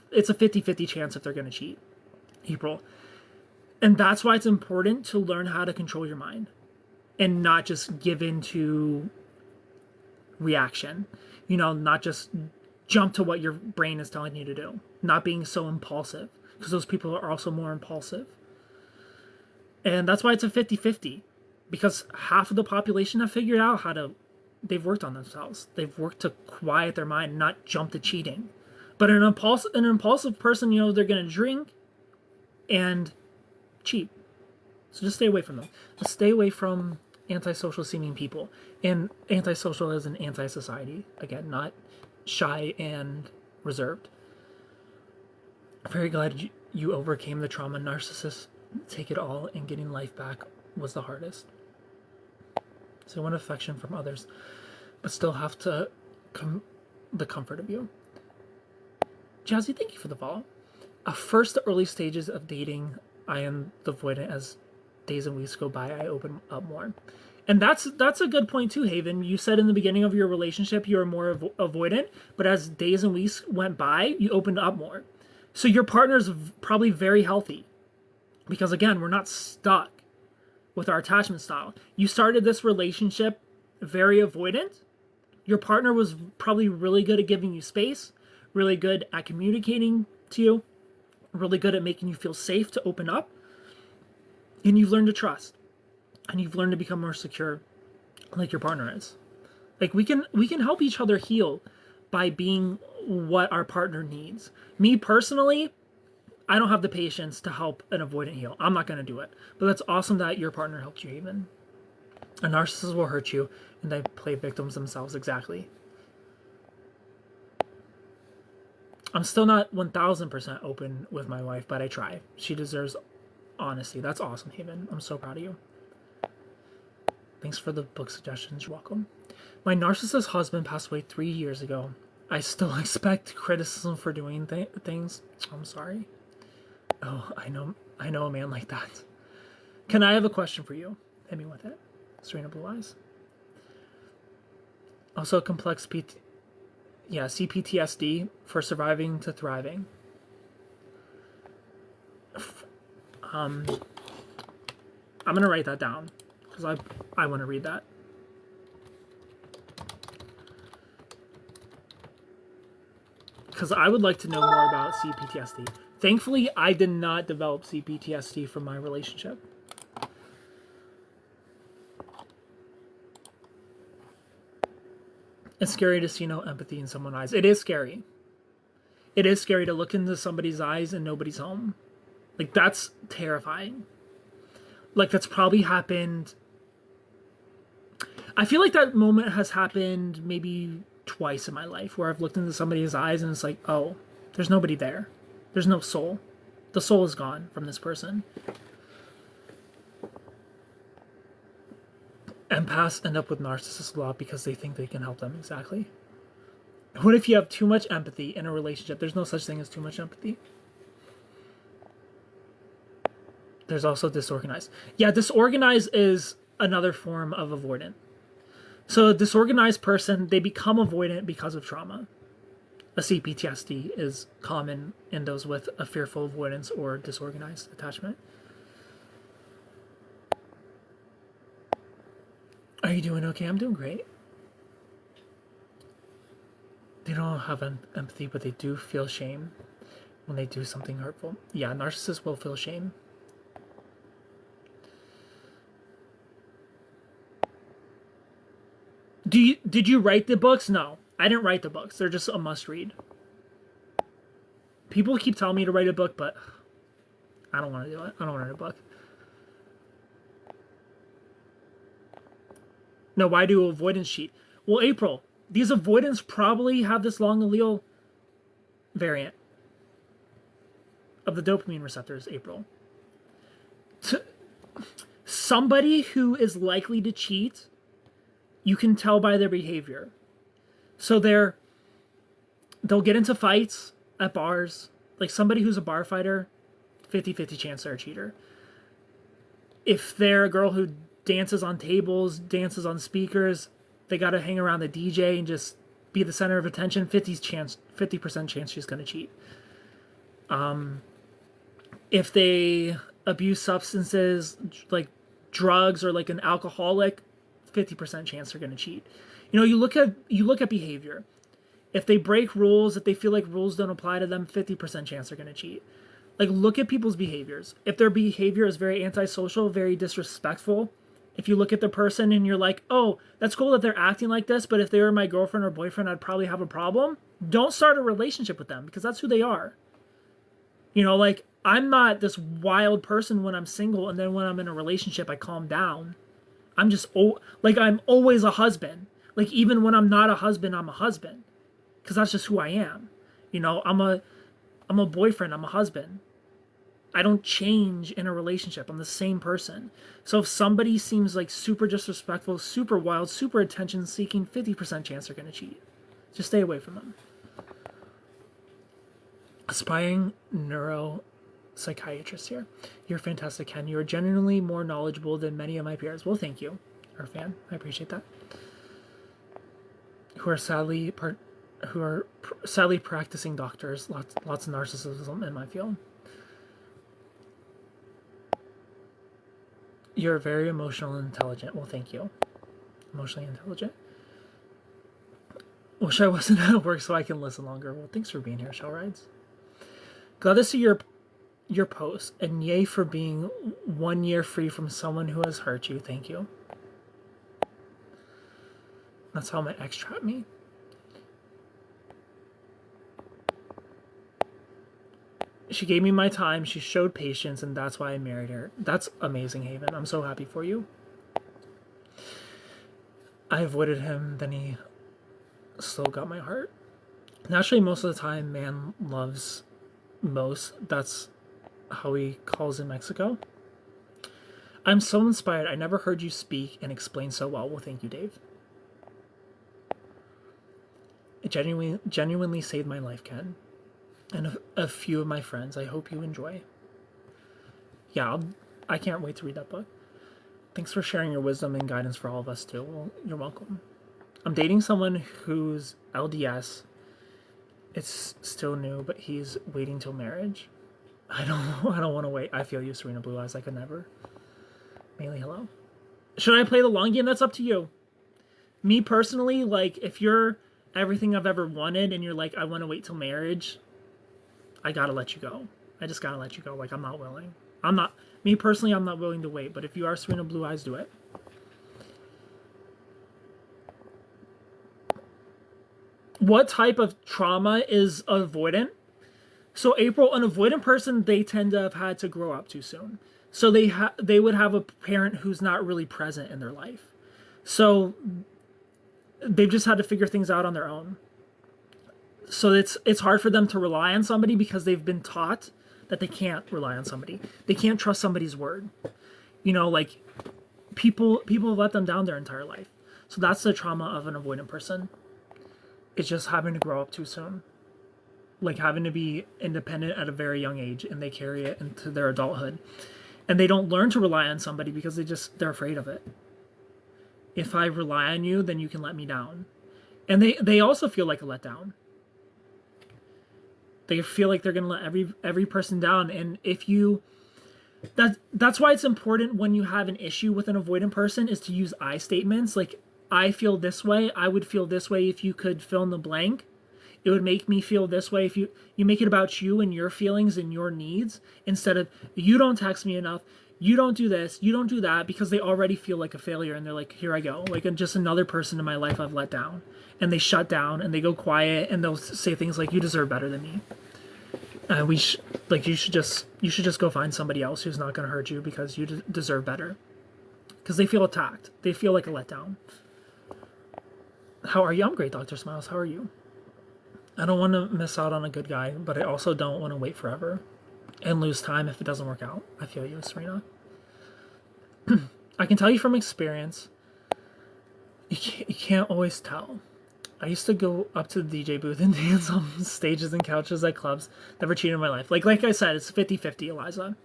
it's a 50-50 chance if they're going to cheat, April. And that's why it's important to learn how to control your mind and not just give in to reaction. You know, not just jump to what your brain is telling you to do. Not being so impulsive, because those people are also more impulsive. And that's why it's a 50-50, because half of the population have figured out they've worked on themselves. They've worked to quiet their mind, not jump to cheating. But an impulsive person, you know, they're going to drink and cheat. So just stay away from them. Just stay away from antisocial seeming people. And antisocial is an anti-society. Again, not shy and reserved. Very glad you overcame the trauma. Narcissists take it all, and getting life back was the hardest. So you want affection from others, but still have to the comfort of you. Jazzy, thank you for the follow. First, the early stages of dating, I am the avoidant. As days and weeks go by, I open up more. And that's a good point too, Haven. You said in the beginning of your relationship you were more avoidant, but as days and weeks went by, you opened up more. So your partner's probably very healthy, because again, we're not stuck with our attachment style. You started this relationship very avoidant. Your partner was probably really good at giving you space, really good at communicating to you, really good at making you feel safe to open up, and you've learned to trust, and you've learned to become more secure, like your partner is. Like we can help each other heal by being what our partner needs. Me personally, I don't have the patience to help an avoidant heal. I'm not going to do it. But that's awesome that your partner helped you even. A narcissist will hurt you, and they play victims themselves. Exactly. I'm still not 1000% open with my wife, but I try. She deserves honesty. That's awesome, Haven. I'm so proud of you. Thanks for the book suggestions. You're welcome. My narcissist husband passed away 3 years ago. I still expect criticism for doing things. I'm sorry. Oh, I know a man like that. Can I have a question for you? Hit me with it. Serena Blue Eyes. Also complex CPTSD for surviving to thriving. I'm gonna write that down because I want to read that. Because I would like to know more about CPTSD. Thankfully, I did not develop CPTSD from my relationship. It's scary to see no empathy in someone's eyes. It is scary. It is scary to look into somebody's eyes and nobody's home. Like, that's terrifying. Like, that's probably happened. I feel like that moment has happened maybe twice in my life where I've looked into somebody's eyes and it's like, oh, there's nobody there. There's no soul. The soul is gone from this person. Empaths end up with narcissists a lot because they think they can help them. Exactly. What if you have too much empathy in a relationship? There's no such thing as too much empathy. There's also disorganized. Yeah, disorganized is another form of avoidant. So a disorganized person, they become avoidant because of trauma. A CPTSD is common in those with a fearful avoidance or disorganized attachment. Are you doing okay? I'm doing great. They don't have empathy, but they do feel shame when they do something hurtful. Yeah, narcissists will feel shame. Did you write the books? No, I didn't write the books. They're just a must read. People keep telling me to write a book, but I don't want to do it. I don't want to write a book. No, why do avoidance cheat? Well, April, these avoidants probably have this long allele variant of the dopamine receptors, April. Somebody who is likely to cheat, you can tell by their behavior. So they'll get into fights at bars. Like somebody who's a bar fighter, 50-50 chance they're a cheater. If they're a girl who dances on tables, dances on speakers, they got to hang around the DJ and just be the center of attention, 50% chance she's going to cheat. If they abuse substances like drugs or like an alcoholic, 50% chance they're going to cheat. You know, you look at behavior. If they break rules, if they feel like rules don't apply to them, 50% chance they're going to cheat. Like, look at people's behaviors. If their behavior is very antisocial, very disrespectful, if you look at the person and you're like, oh, that's cool that they're acting like this, but if they were my girlfriend or boyfriend, I'd probably have a problem. Don't start a relationship with them because that's who they are. You know, like, I'm not this wild person when I'm single, and then when I'm in a relationship, I calm down. I'm just, I'm always a husband. Like, even when I'm not a husband, I'm a husband. Because that's just who I am. You know, I'm a boyfriend, I'm a husband. I don't change in a relationship. I'm the same person. So if somebody seems like super disrespectful, super wild, super attention seeking, 50% chance they're going to cheat. Just stay away from them. aspiring neuropsychiatrist here. You're fantastic, Ken. You are genuinely more knowledgeable than many of my peers. Well, thank you, our fan. I appreciate that. Who are sadly practicing doctors. Lots of narcissism in my field. You're very emotional and intelligent. Well, thank you. Emotionally intelligent. Wish I wasn't at work so I can listen longer. Well, thanks for being here, Shell Rides. Glad to see your post, and yay for being 1 year free from someone who has hurt you. Thank you. That's how my ex trapped me. She gave me my time, she showed patience, and that's why I married her. That's amazing, Haven. I'm so happy for you. I avoided him, then he still got my heart. Naturally, most of the time, man loves most. That's how he calls in Mexico. I'm so inspired. I never heard you speak and explain so well. Well, thank you, Dave. It genuinely saved my life, Ken. And a few of my friends. I hope you enjoy. Yeah, I can't wait to read that book. Thanks for sharing your wisdom and guidance for all of us, too. Well, you're welcome. I'm dating someone who's LDS. It's still new, but he's waiting till marriage. I don't want to wait. I feel you, Serena Blue Eyes. I could never. Melee, hello. Should I play the long game? That's up to you. Me personally, like, if you're everything I've ever wanted and you're like, I want to wait till marriage, I gotta let you go. I just gotta let you go. Like, I'm not willing. Me personally, I'm not willing to wait. But if you are Serena Blue Eyes, do it. What type of trauma is avoidant? So April, an avoidant person, they tend to have had to grow up too soon. So they would have a parent who's not really present in their life. So they've just had to figure things out on their own. So it's hard for them to rely on somebody because they've been taught that they can't rely on somebody. They can't trust somebody's word. You know, like people have let them down their entire life. So that's the trauma of an avoidant person. It's just having to grow up too soon. Like having to be independent at a very young age, and they carry it into their adulthood. And they don't learn to rely on somebody because they're afraid of it. If I rely on you, then you can let me down. And they also feel like a letdown. They feel like they're going to let every person down. And if you... That's why it's important when you have an issue with an avoidant person is to use I statements. Like, I feel this way. I would feel this way if you could fill in the blank. It would make me feel this way if you make it about you and your feelings and your needs instead of you don't text me enough, you don't do this, you don't do that, because they already feel like a failure and they're like, here I go, like I'm just another person in my life I've let down. And they shut down and they go quiet and they'll say things like, you deserve better than me. You should just go find somebody else who's not going to hurt you because you deserve better. Because they feel attacked. They feel like a letdown. How are you? I'm great, Dr. Smiles. How are you? I don't want to miss out on a good guy, but I also don't want to wait forever and lose time if it doesn't work out. I feel you, Serena. I can tell you from experience, you can't always tell. I used to go up to the DJ booth and dance on stages and couches at clubs. Never cheated in my life. Like I said, it's 50-50, Eliza.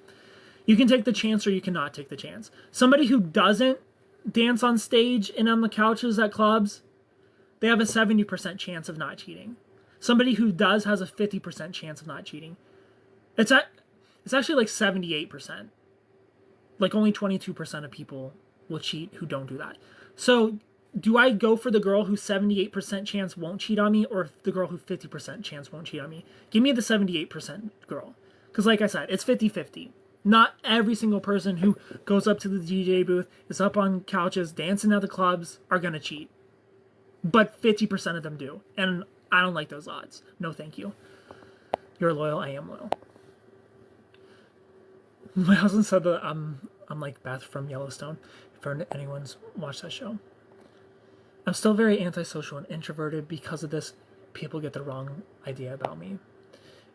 You can take the chance or you cannot take the chance. Somebody who doesn't dance on stage and on the couches at clubs, they have a 70% chance of not cheating. Somebody who does has a 50% chance of not cheating. It's actually like 78%. Like only 22% of people will cheat who don't do that. So do I go for the girl who 78% chance won't cheat on me or the girl who 50% chance won't cheat on me? Give me the 78% girl. Because like I said, it's 50-50. Not every single person who goes up to the DJ booth, is up on couches, dancing at the clubs, are going to cheat. But 50% of them do. And I don't like those odds. No, thank you. You're loyal. I am loyal. My husband said that I'm like Beth from Yellowstone. If anyone's watched that show. I'm still very antisocial and introverted because of this. People get the wrong idea about me.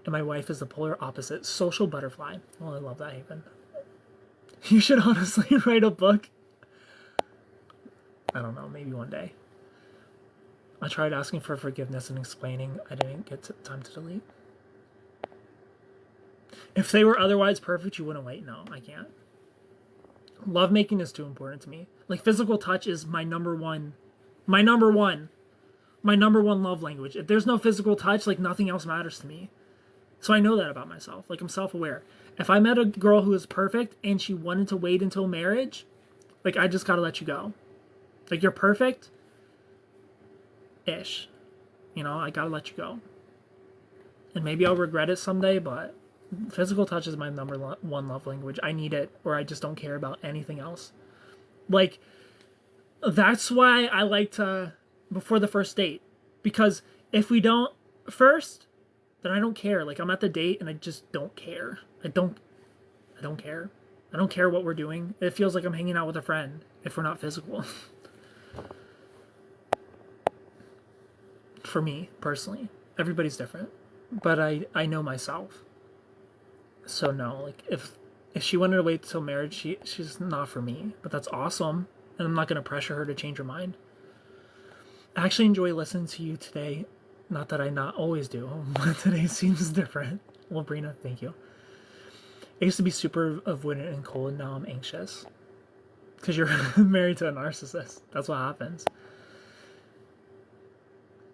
And my wife is the polar opposite. Social butterfly. Well, I love that, Haven. You should honestly write a book. I don't know. Maybe one day. I tried asking for forgiveness and explaining. I didn't get time to delete. If they were otherwise perfect, you wouldn't wait. No, I can't. Love making is too important to me. Like physical touch is my number one, my number one, my number one love language. If there's no physical touch, like nothing else matters to me. So I know that about myself. Like I'm self-aware. If I met a girl who was perfect and she wanted to wait until marriage, like I just gotta let you go. Like you're perfect, ish. You know, I gotta let you go. And maybe I'll regret it someday, but physical touch is my number one love language. I need it, or I just don't care about anything else. Like, that's why I like to, before the first date. Because if we don't first, then I don't care. Like, I'm at the date and I just don't care. I don't care. I don't care what we're doing. It feels like I'm hanging out with a friend if we're not physical. For me, personally. Everybody's different. But I know myself. So no, like if she wanted to wait till marriage, she's not for me. But that's awesome. And I'm not gonna pressure her to change her mind. I actually enjoy listening to you today. Not that I not always do, but today seems different. Well, Brina, thank you. I used to be super avoidant and cold, now I'm anxious. Because you're married to a narcissist. That's what happens.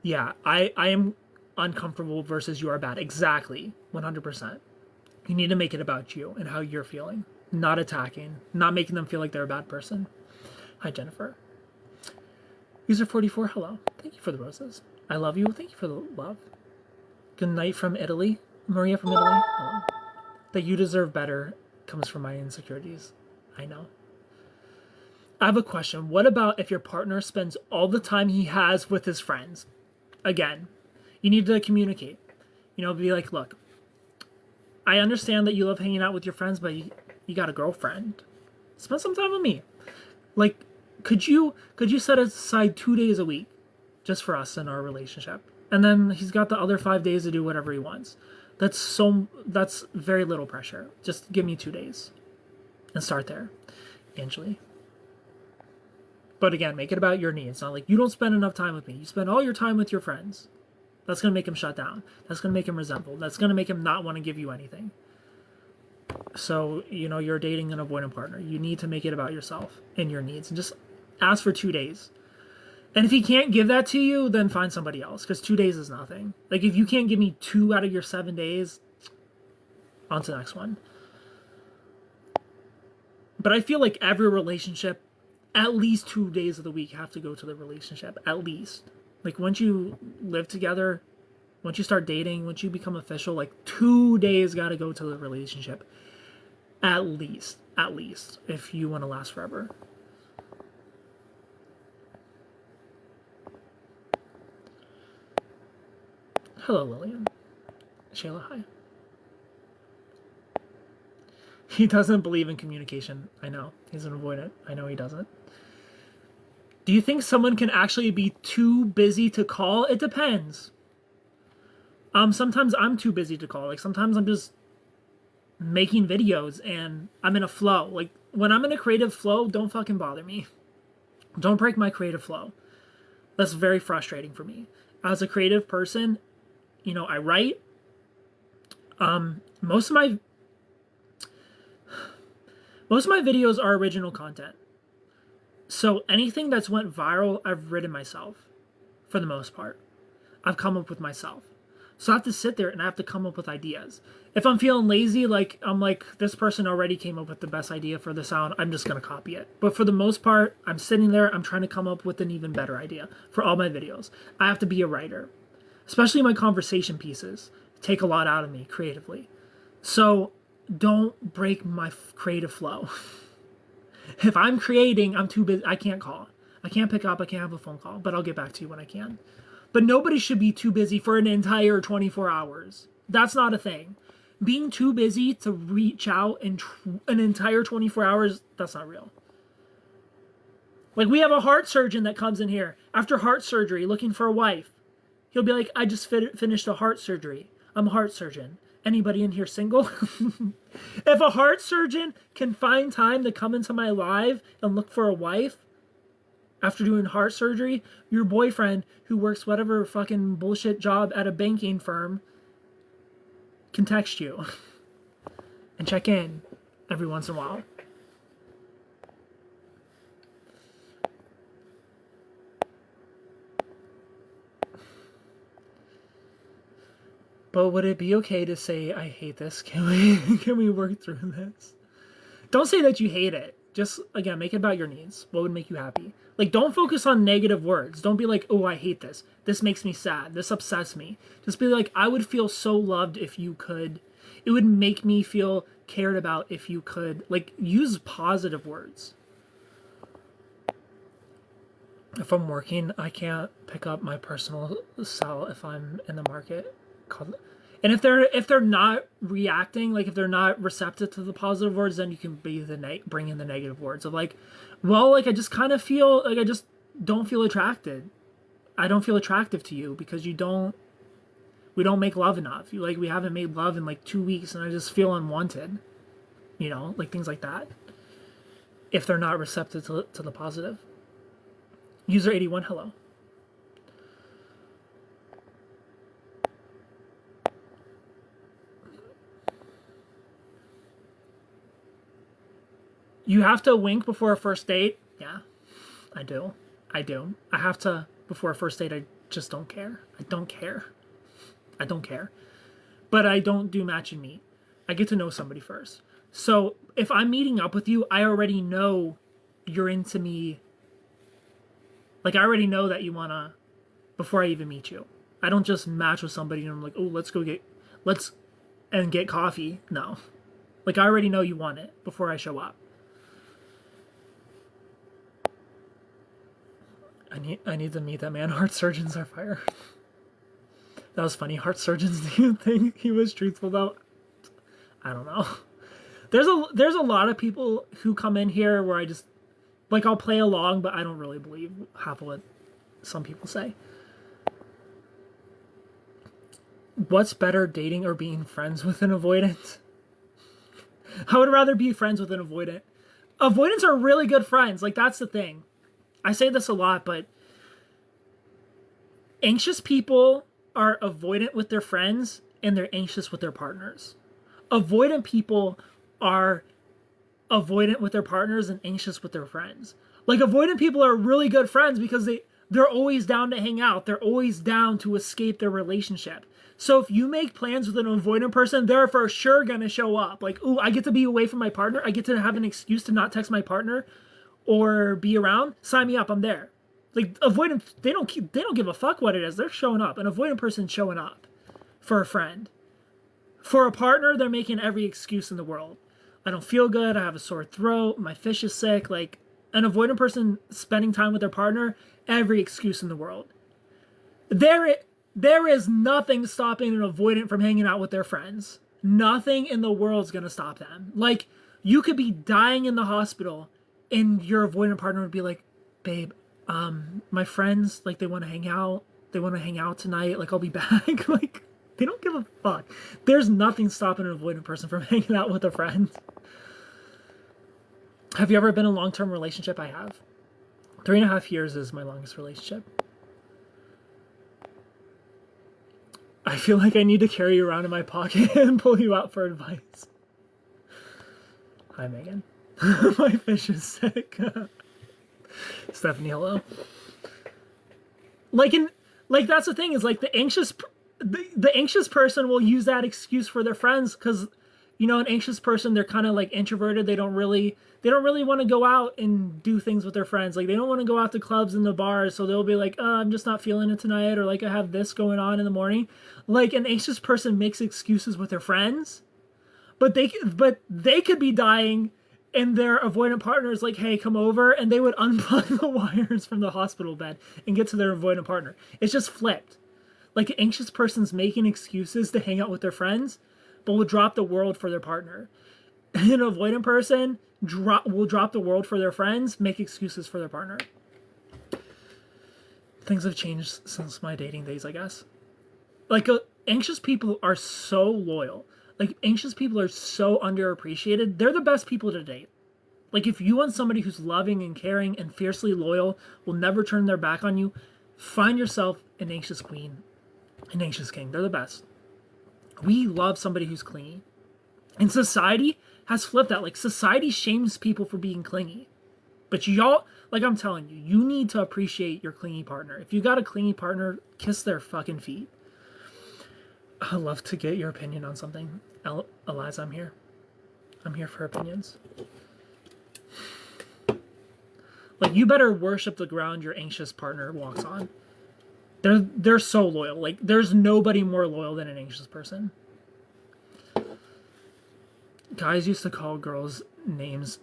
Yeah, I am uncomfortable versus you are bad. Exactly. 100%. You need to make it about you and how you're feeling. Not attacking. Not making them feel like they're a bad person. Hi, Jennifer. User 44, hello. Thank you for the roses. I love you. Thank you for the love. Good night from Italy. Maria from Italy. Hello. That you deserve better comes from my insecurities. I know. I have a question. What about if your partner spends all the time he has with his friends? Again, you need to communicate. You know, be like, look, I understand that you love hanging out with your friends, but you got a girlfriend. Spend some time with me. Like, could you set aside 2 days a week just for us and our relationship? And then he's got the other 5 days to do whatever he wants. That's very little pressure. Just give me 2 days and start there, Angeli. But again, make it about your needs. Not like you don't spend enough time with me. You spend all your time with your friends. That's going to make him shut down. That's going to make him resentful. That's going to make him not want to give you anything. So, you know, you're dating an avoidant partner. You need to make it about yourself and your needs. And just ask for 2 days. And if he can't give that to you, then find somebody else. Because 2 days is nothing. Like, if you can't give me 2 out of your 7 days, on to the next one. But I feel like every relationship, at least 2 days of the week have to go to the relationship. At least. Like, once you live together, once you start dating, once you become official, like 2 days got to go to the relationship. At least, if you want to last forever. Hello, Lillian. Shayla, hi. He doesn't believe in communication. I know. He's an avoidant. I know he doesn't. Do you think someone can actually be too busy to call? It depends. Sometimes I'm too busy to call. Like, sometimes I'm just making videos and I'm in a flow. Like, when I'm in a creative flow, don't fucking bother me. Don't break my creative flow. That's very frustrating for me. As a creative person, you know, I write. Most of my videos are original content. So anything that's went viral, I've written myself, for the most part. I've come up with myself. So I have to sit there and I have to come up with ideas. If I'm feeling lazy, like I'm like, this person already came up with the best idea for the sound, I'm just going to copy it. But for the most part, I'm sitting there, I'm trying to come up with an even better idea for all my videos. I have to be a writer. Especially my conversation pieces take a lot out of me creatively. So don't break my creative flow. If I'm creating, I'm too busy. I can't call. I can't pick up. I can't have a phone call. But I'll get back to you when I can. But nobody should be too busy for an entire 24 hours. That's not a thing. Being too busy to reach out in an entire 24 hours, that's not real. Like, we have a heart surgeon that comes in here after heart surgery looking for a wife. He'll be like, I just finished a heart surgery. I'm a heart surgeon. Anybody in here single? If a heart surgeon can find time to come into my live and look for a wife after doing heart surgery, your boyfriend who works whatever fucking bullshit job at a banking firm can text you. and check in every once in a while. But would it be okay to say, I hate this? Can we work through this? Don't say that you hate it. Just, again, make it about your needs. What would make you happy? Like, don't focus on negative words. Don't be like, oh, I hate this. This makes me sad. This upsets me. Just be like, I would feel so loved if you could. It would make me feel cared about if you could. Like, use positive words. If I'm working, I can't pick up my personal cell if I'm in the market. And if they're not reacting, like if they're not receptive to the positive words, then you can bring in the negative words of like, well, like I just kind of feel like I just don't feel attracted. I don't feel attractive to you because we don't make love enough. We haven't made love in like 2 weeks, and I just feel unwanted. Like things like that. If they're not receptive to the positive. User 81, hello. You have to wink before a first date? Yeah, I do. I have to, before a first date, I just don't care. I don't care. But I don't do match and meet. I get to know somebody first. So if I'm meeting up with you, I already know you're into me. Like, I already know that you wanna, before I even meet you. I don't just match with somebody and I'm like, oh, let's get coffee. No. Like, I already know you want it before I show up. I need to meet that man. Heart surgeons are fire. That was funny. Heart surgeons, do you think he was truthful though? I don't know. There's a lot of people who come in here where I just, like, I'll play along, but I don't really believe half of what some people say. What's better, dating or being friends with an avoidant? I would rather be friends with an avoidant. Avoidants are really good friends. Like, that's the thing. I say this a lot, but anxious people are avoidant with their friends and they're anxious with their partners. Avoidant people are avoidant with their partners and anxious with their friends. Like, avoidant people are really good friends because they're always down to hang out. They're always down to escape their relationship. So if you make plans with an avoidant person, they're for sure going to show up. Like, ooh, I get to be away from my partner. I get to have an excuse to not text my partner or be around. Sign me up. I'm there. Like, avoidant, they don't give a fuck what it is. They're showing up. An avoidant person's showing up for a friend. For a partner, they're making every excuse in the world. I don't feel good. I have a sore throat. My fish is sick. Like, an avoidant person spending time with their partner, every excuse in the world. There is nothing stopping an avoidant from hanging out with their friends. Nothing in the world's going to stop them. Like, you could be dying in the hospital and your avoidant partner would be like, babe, my friends, like, they want to hang out. They want to hang out tonight. Like, I'll be back. Like, they don't give a fuck. There's nothing stopping an avoidant person from hanging out with a friend. Have you ever been in a long-term relationship? I have. 3.5 years is my longest relationship. I feel like I need to carry you around in my pocket and pull you out for advice. Hi, Megan. My fish is sick. Stephanie, hello. Like, that's the thing, is like the anxious person will use that excuse for their friends because, an anxious person, they're kind of like introverted. They don't really want to go out and do things with their friends. Like, they don't want to go out to clubs and the bars, so they'll be like, I'm just not feeling it tonight, or like, I have this going on in the morning. Like, an anxious person makes excuses with their friends, but they could be dying and their avoidant partner is like, hey, come over, and they would unplug the wires from the hospital bed and get to their avoidant partner. It's just flipped. Like, an anxious person's making excuses to hang out with their friends, but will drop the world for their partner. And an avoidant person will drop the world for their friends, make excuses for their partner. Things have changed since my dating days, I guess. Like, anxious people are so loyal. Like, anxious people are so underappreciated. They're the best people to date. Like, if you want somebody who's loving and caring and fiercely loyal, will never turn their back on you, find yourself an anxious queen, an anxious king. They're the best. We love somebody who's clingy. And society has flipped that. Like, society shames people for being clingy. But y'all, like I'm telling you, you need to appreciate your clingy partner. If you got a clingy partner, kiss their fucking feet. I'd love to get your opinion on something. Eliza, I'm here. I'm here for opinions. Like, you better worship the ground your anxious partner walks on. They're so loyal. Like, there's nobody more loyal than an anxious person. Guys used to call girls names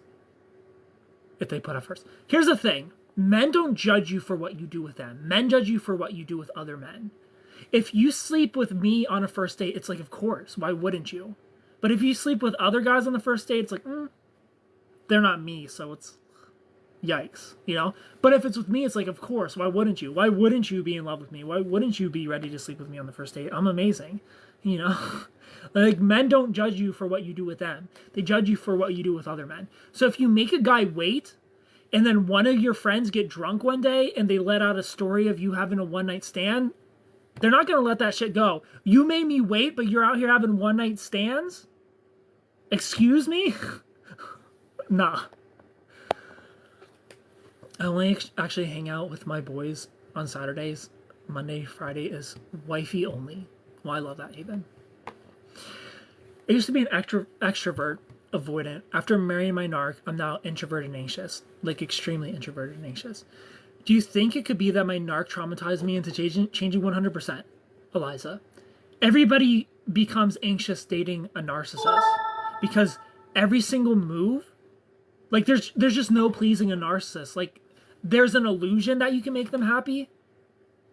if they put up first. Here's the thing. Men don't judge you for what you do with them. Men judge you for what you do with other men. If you sleep with me on a first date, it's like, of course, why wouldn't you? But if you sleep with other guys on the first date, it's like, they're not me, so it's yikes, you know? But if it's with me, it's like, of course, why wouldn't you? Why wouldn't you be in love with me? Why wouldn't you be ready to sleep with me on the first date? I'm amazing, you know? Like, men don't judge you for what you do with them. They judge you for what you do with other men. So if you make a guy wait, and then one of your friends get drunk one day, and they let out a story of you having a one-night stand, they're not going to let that shit go. You made me wait, but you're out here having one-night stands? Excuse me? Nah. I only actually hang out with my boys on Saturdays. Monday, Friday is wifey only. Well, I love that even. I used to be an extrovert, avoidant. After marrying my narc, I'm now introverted and anxious. Like, extremely introverted and anxious. Do you think it could be that my narc traumatized me into changing 100%? Eliza. Everybody becomes anxious dating a narcissist. Because every single move, like, there's just no pleasing a narcissist. Like, there's an illusion that you can make them happy,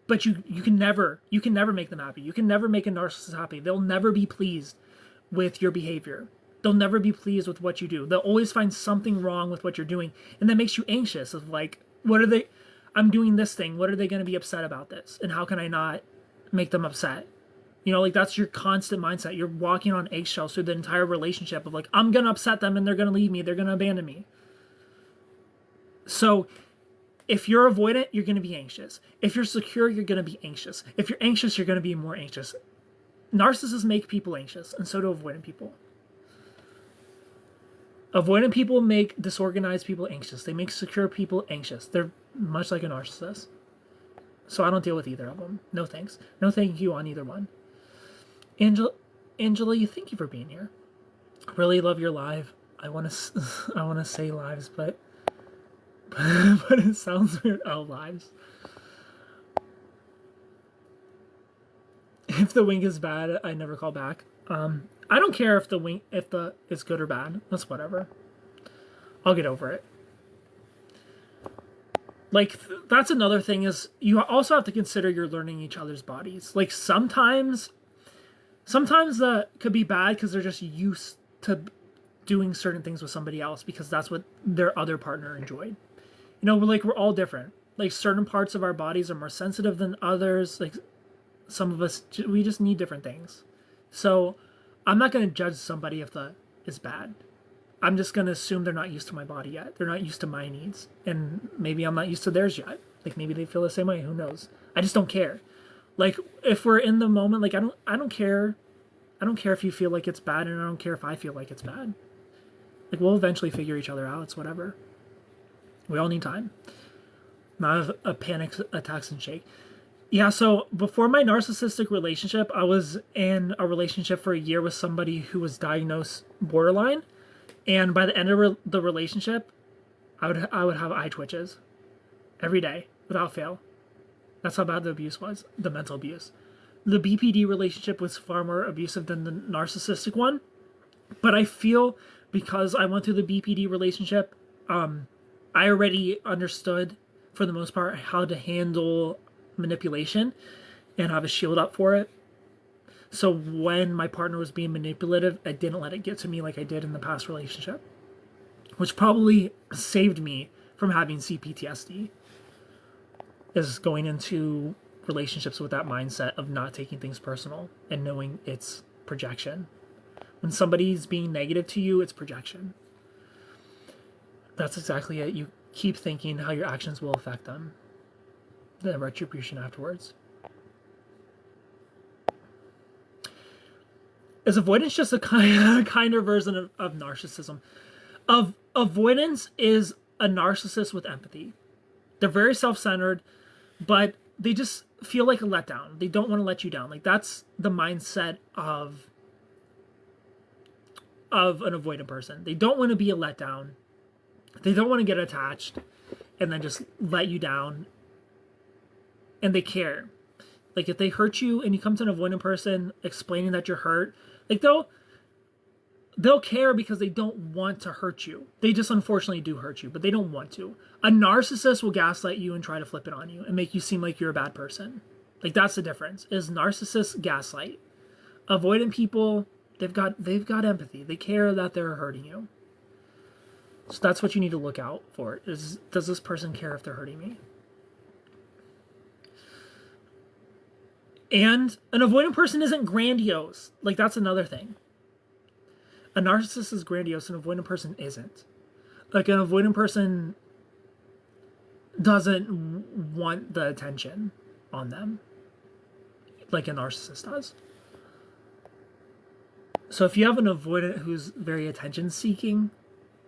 but you can never make them happy. You can never make a narcissist happy. They'll never be pleased with your behavior. They'll never be pleased with what you do. They'll always find something wrong with what you're doing, and that makes you anxious of, like, I'm doing this thing. What are they going to be upset about this? And how can I not make them upset? You know, like, that's your constant mindset. You're walking on eggshells through the entire relationship of, like, I'm going to upset them and they're going to leave me. They're going to abandon me. So if you're avoidant, you're going to be anxious. If you're secure, you're going to be anxious. If you're anxious, you're going to be more anxious. Narcissists make people anxious, and so do avoidant people. Avoidant people make disorganized people anxious. They make secure people anxious. They're much like a narcissist. So I don't deal with either of them. No thanks. No thank you on either one. Angela, thank you for being here. Really love your live. I want to say lives, but it sounds weird. Oh, lives. If the wink is bad, I never call back. I don't care if it's good or bad. That's whatever. I'll get over it. Like, that's another thing, is you also have to consider you're learning each other's bodies. Like, sometimes that could be bad because they're just used to doing certain things with somebody else because that's what their other partner enjoyed. You know, we're all different. Like, certain parts of our bodies are more sensitive than others. Like, some of us, we just need different things. So I'm not going to judge somebody if that is bad. I'm just going to assume they're not used to my body yet. They're not used to my needs. And maybe I'm not used to theirs yet. Like, maybe they feel the same way. Who knows? I just don't care. Like, if we're in the moment, like, I don't care. I don't care if you feel like it's bad, and I don't care if I feel like it's bad. Like, we'll eventually figure each other out. It's whatever. We all need time. Not have a panic attacks and shake. Yeah, so before my narcissistic relationship, I was in a relationship for a year with somebody who was diagnosed borderline. And by the end of the relationship, I would have eye twitches every day without fail. That's how bad the abuse was, the mental abuse. The BPD relationship was far more abusive than the narcissistic one. But I feel because I went through the BPD relationship, I already understood, for the most part, how to handle manipulation and have a shield up for it. So when my partner was being manipulative, I didn't let it get to me like I did in the past relationship, which probably saved me from having CPTSD, is going into relationships with that mindset of not taking things personal and knowing it's projection. When somebody's being negative to you, it's projection. That's exactly it. You keep thinking how your actions will affect them. The retribution afterwards. Is avoidance just a kinder version of narcissism? Avoidance is a narcissist with empathy. They're very self-centered, but they just feel like a letdown. They don't want to let you down. Like, that's the mindset of an avoidant person. They don't want to be a letdown. They don't want to get attached and then just let you down. And they care. Like, if they hurt you and you come to an avoidant person explaining that you're hurt, like, they'll care because they don't want to hurt you. They just unfortunately do hurt you, but they don't want to. A narcissist will gaslight you and try to flip it on you and make you seem like you're a bad person. Like, that's the difference. Is narcissists gaslight. Avoidant people, they've got empathy. They care that they're hurting you. So that's what you need to look out for. Does this person care if they're hurting me? And an avoidant person isn't grandiose. Like, that's another thing. A narcissist is grandiose, an avoidant person isn't. Like, an avoidant person doesn't want the attention on them like a narcissist does. So if you have an avoidant who's very attention-seeking,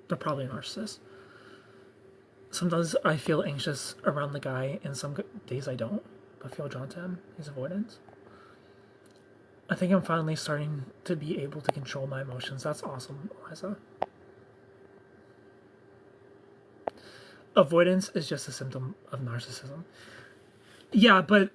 they're probably a narcissist. Sometimes I feel anxious around the guy, and some days I don't. I feel drawn to him. He's avoidance. I think I'm finally starting to be able to control my emotions. That's awesome, Eliza. Avoidance is just a symptom of narcissism. Yeah, but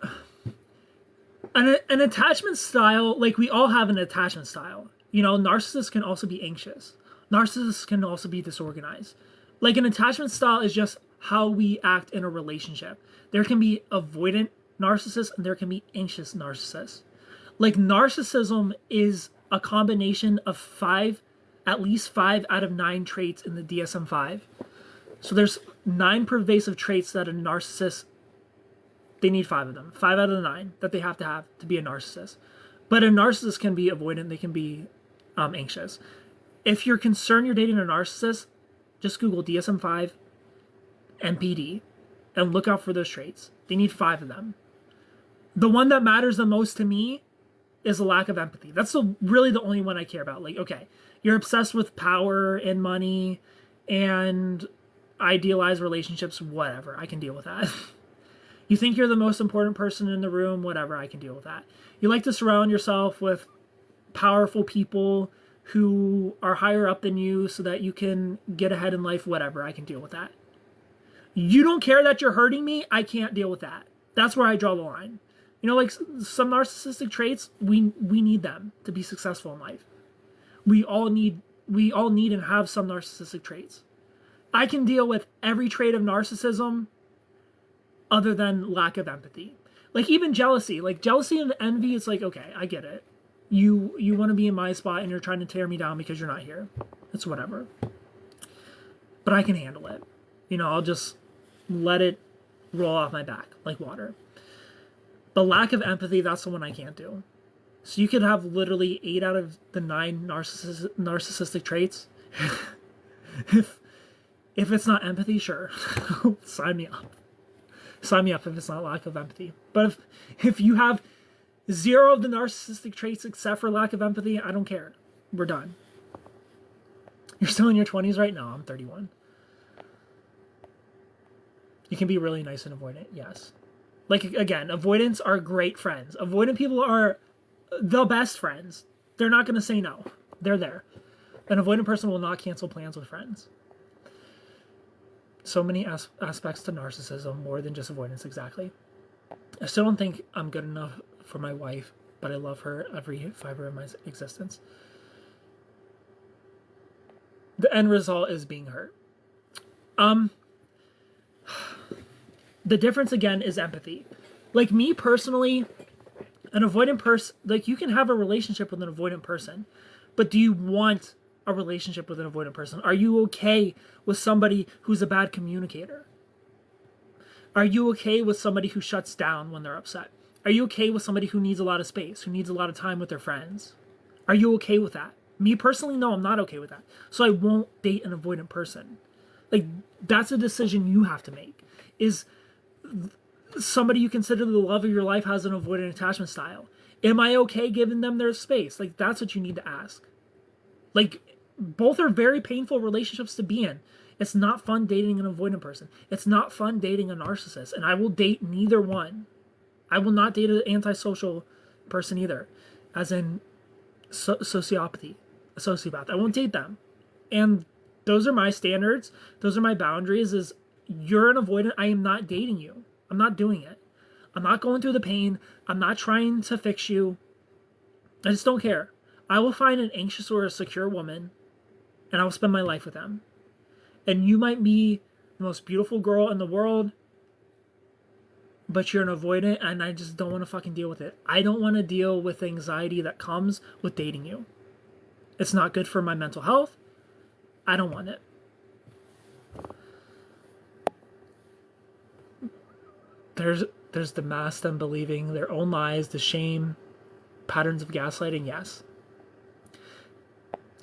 an attachment style, like, we all have an attachment style. You know, narcissists can also be anxious. Narcissists can also be disorganized. Like, an attachment style is just how we act in a relationship. There can be avoidant narcissists and there can be anxious narcissists. Like, narcissism is a combination of at least 5 out of 9 traits in the DSM-5. So there's 9 pervasive traits that a narcissist, they need 5 of them. 5 out of the 9 that they have to be a narcissist. But a narcissist can be avoidant, they can be anxious. If you're concerned you're dating a narcissist, just Google DSM-5 NPD and look out for those traits. They need 5 of them. The one that matters the most to me is a lack of empathy. That's really the only one I care about. Like, okay, you're obsessed with power and money and idealized relationships, whatever. I can deal with that. You think you're the most important person in the room, whatever. I can deal with that. You like to surround yourself with powerful people who are higher up than you so that you can get ahead in life, whatever. I can deal with that. You don't care that you're hurting me, I can't deal with that. That's where I draw the line. You know, like, some narcissistic traits, we need them to be successful in life. We all need and have some narcissistic traits. I can deal with every trait of narcissism other than lack of empathy. Like, even jealousy. Like, jealousy and envy, it's like, okay, I get it. You want to be in my spot and you're trying to tear me down because you're not here. It's whatever. But I can handle it. You know, I'll just let it roll off my back like water. The lack of empathy, that's the one I can't do. So you could have literally 8 out of the 9 narcissistic traits. If it's not empathy, sure. Sign me up. Sign me up if it's not lack of empathy. But if you have 0 of the narcissistic traits except for lack of empathy, I don't care. We're done. You're still in your 20s right now. I'm 31. You can be really nice and avoidant, yes. Like, again, avoidants are great friends. Avoidant people are the best friends. They're not going to say no. They're there. An avoidant person will not cancel plans with friends. So many aspects to narcissism, more than just avoidance, exactly. I still don't think I'm good enough for my wife, but I love her every fiber of my existence. The end result is being hurt. The difference, again, is empathy. Like, me personally, an avoidant person, like, you can have a relationship with an avoidant person, but do you want a relationship with an avoidant person? Are you okay with somebody who's a bad communicator? Are you okay with somebody who shuts down when they're upset? Are you okay with somebody who needs a lot of space, who needs a lot of time with their friends? Are you okay with that? Me personally, no, I'm not okay with that. So I won't date an avoidant person. Like, that's a decision you have to make. Is somebody you consider the love of your life has an avoidant attachment style. Am I okay giving them their space? Like, that's what you need to ask. Like, both are very painful relationships to be in. It's not fun dating an avoidant person. It's not fun dating a narcissist. And I will date neither one. I will not date an antisocial person either. As in sociopathy, a sociopath. I won't date them. And those are my standards. Those are my boundaries. Is you're an avoidant. I am not dating you. I'm not doing it. I'm not going through the pain. I'm not trying to fix you. I just don't care. I will find an anxious or a secure woman, and I will spend my life with them. And you might be the most beautiful girl in the world, but you're an avoidant, and I just don't want to fucking deal with it. I don't want to deal with the anxiety that comes with dating you. It's not good for my mental health. I don't want it. There's the mask, them believing their own lies, the shame, patterns of gaslighting, yes.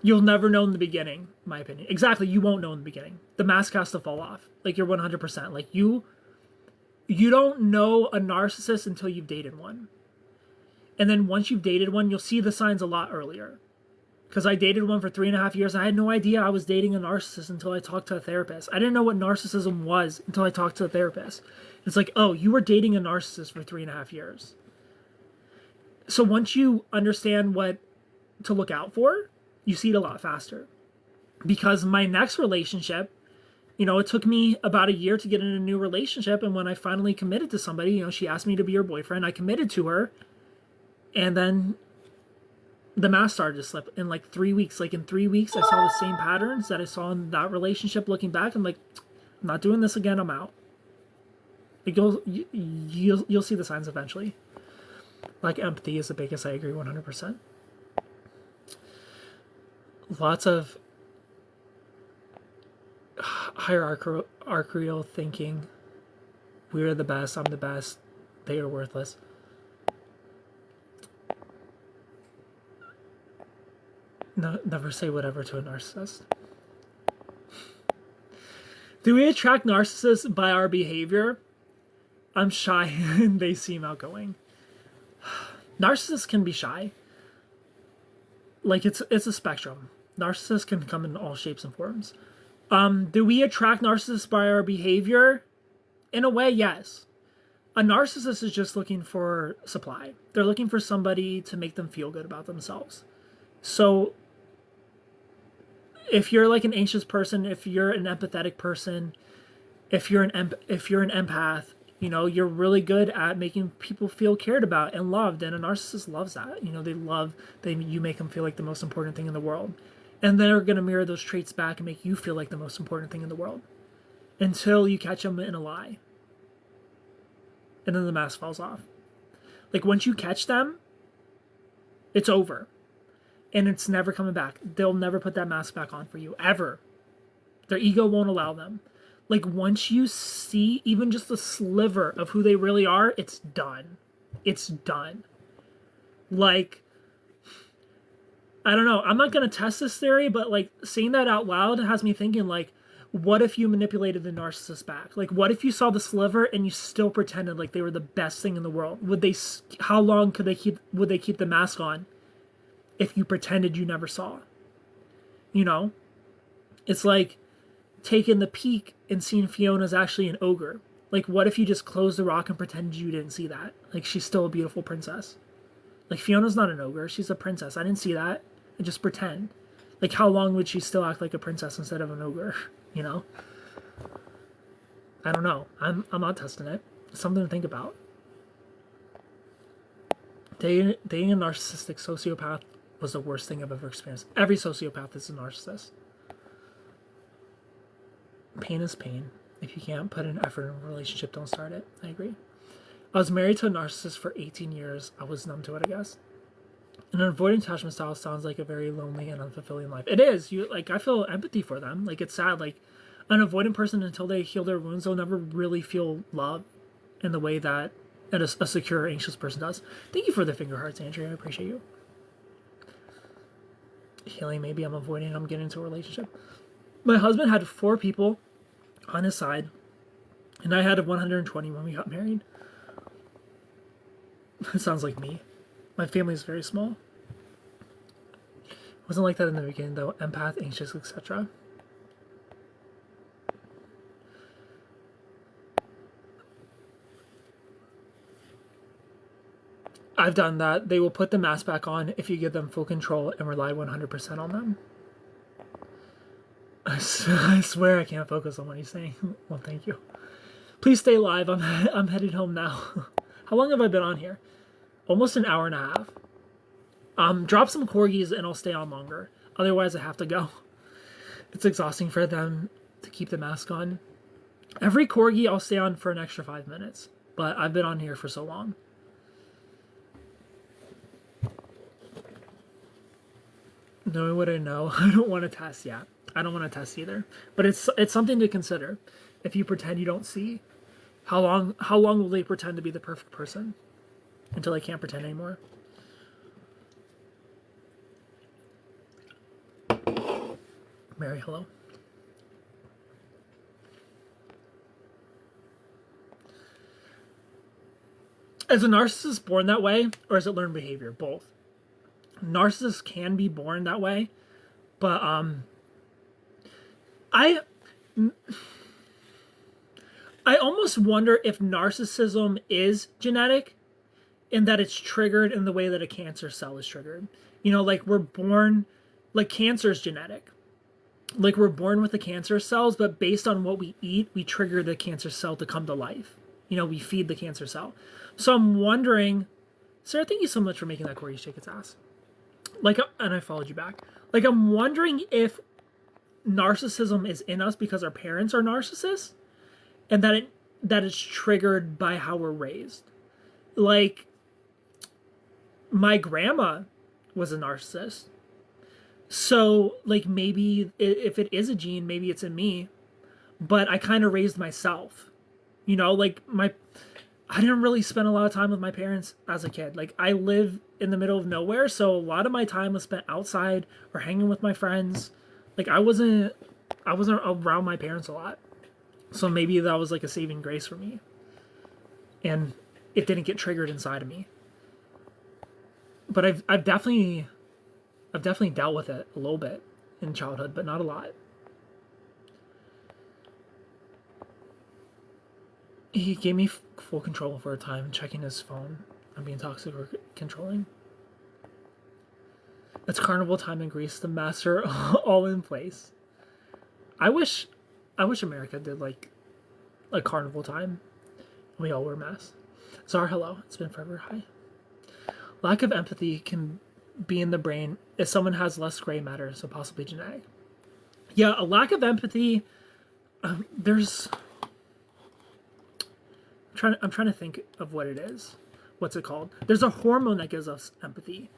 You'll never know in the beginning, in my opinion. Exactly, you won't know in the beginning. The mask has to fall off. Like, you're 100%. Like, you don't know a narcissist until you've dated one. And then once you've dated one, you'll see the signs a lot earlier. Because I dated one for 3.5 years. I had no idea I was dating a narcissist until I talked to a therapist. I didn't know what narcissism was until I talked to a therapist. It's like, oh, you were dating a narcissist for 3.5 years. So once you understand what to look out for, you see it a lot faster. Because my next relationship, it took me about a year to get in a new relationship. And when I finally committed to somebody, she asked me to be her boyfriend. I committed to her. And then the mask started to slip in like 3 weeks. Like in 3 weeks, I saw the same patterns that I saw in that relationship. Looking back, I'm like, I'm not doing this again. I'm out. Like you'll see the signs eventually. Like empathy is the biggest. I agree 100%. Lots of hierarchical thinking. We're the best. I'm the best. They are worthless. No, never say whatever to a narcissist. Do we attract narcissists by our behavior? I'm shy and they seem outgoing. Narcissists can be shy. Like it's a spectrum. Narcissists can come in all shapes and forms. Do we attract narcissists by our behavior? In a way, yes. A narcissist is just looking for supply. They're looking for somebody to make them feel good about themselves. So if you're like an anxious person, if you're an empathetic person, if you're an empath, you're really good at making people feel cared about and loved, and a narcissist loves that. You make them feel like the most important thing in the world. And they're going to mirror those traits back and make you feel like the most important thing in the world until you catch them in a lie. And then the mask falls off. Like once you catch them, it's over. And it's never coming back. They'll never put that mask back on for you, ever. Their ego won't allow them. Like once you see even just a sliver of who they really are, it's done. It's done. Like, I don't know. I'm not going to test this theory, but like saying that out loud has me thinking like, what if you manipulated the narcissist back? Like, what if you saw the sliver and you still pretended like they were the best thing in the world? How long would they keep the mask on if you pretended you never saw? It's like taking the peek and seeing Fiona's actually an ogre. Like, what if you just closed the rock and pretended you didn't see that? Like, she's still a beautiful princess. Like, Fiona's not an ogre. She's a princess. I didn't see that. And just pretend. Like, how long would she still act like a princess instead of an ogre? I don't know. I'm not testing it. It's something to think about. Dating a narcissistic sociopath was the worst thing I've ever experienced. Every sociopath is a narcissist. Pain is pain. If you can't put in effort in a relationship, don't start it. I agree. I was married to a narcissist for 18 years. I was numb to it, I guess. An avoidant attachment style sounds like a very lonely and unfulfilling life. It is. I feel empathy for them. Like, it's sad. Like, an avoidant person, until they heal their wounds, they'll never really feel love in the way that a secure, anxious person does. Thank you for the finger hearts, Andrea. I appreciate you. Healing, maybe I'm avoiding. I'm getting into a relationship. My husband had 4 people on his side, and I had 120 when we got married. It sounds like me. My family is very small. Wasn't like that in the beginning though. Empath, anxious, etc. I've done that. They will put the mask back on if you give them full control and rely 100% on them. I swear I can't focus on what he's saying. Well, thank you. Please stay live. I'm headed home now. How long have I been on here? Almost an hour and a half. Drop some corgis and I'll stay on longer. Otherwise, I have to go. It's exhausting for them to keep the mask on. Every corgi, I'll stay on for an extra 5 minutes. But I've been on here for so long. Knowing what I know, I don't want to test yet. I don't want to test either. But it's something to consider. If you pretend you don't see, how long will they pretend to be the perfect person? Until they can't pretend anymore. Mary, hello. Is a narcissist born that way, or is it learned behavior? Both. Narcissists can be born that way, but I almost wonder if narcissism is genetic, in that it's triggered in the way that a cancer cell is triggered. You know, like we're born, like cancer is genetic. Like we're born with the cancer cells, but based on what we eat, we trigger the cancer cell to come to life. You know, we feed the cancer cell. So I'm wondering, Sarah, thank you so much for making that Corey shake its ass. Like, and I followed you back. Like, I'm wondering if narcissism is in us because our parents are narcissists, and that it's triggered by how we're raised. Like, my grandma was a narcissist. So, like, maybe if it is a gene, maybe it's in me. But I kind of raised myself. You know, like, I didn't really spend a lot of time with my parents as a kid. Like, I live in the middle of nowhere, so a lot of my time was spent outside or hanging with my friends. Like, I wasn't around my parents a lot. So maybe that was like a saving grace for me. And it didn't get triggered inside of me. But I've definitely dealt with it a little bit in childhood, but not a lot. He gave me full control for a time, checking his phone. I'm being toxic or controlling. It's carnival time in Greece. The masks are all in place. I wish America did like a carnival time. We all wear masks. Zara, hello. It's been forever. Hi. Lack of empathy can be in the brain if someone has less gray matter, so possibly genetic. Yeah, a lack of empathy. There's. I'm trying to think of what it is. What's it called? There's a hormone that gives us empathy.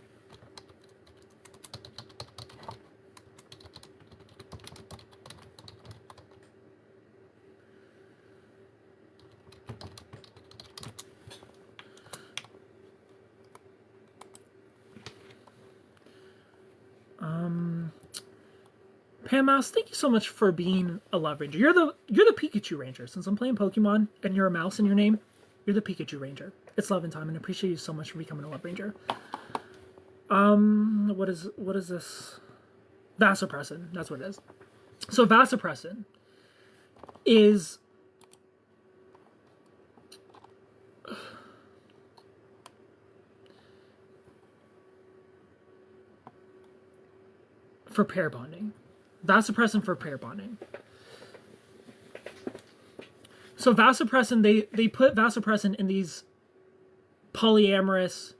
Pam Mouse, thank you so much for being a love ranger. You're the Pikachu Ranger. Since I'm playing Pokemon and you're a mouse in your name, you're the Pikachu Ranger. It's love and time, and I appreciate you so much for becoming a love ranger. What is this? Vasopressin. That's what it is. So vasopressin is for pair bonding. Vasopressin for pair bonding. So vasopressin, they put vasopressin in these polyamorous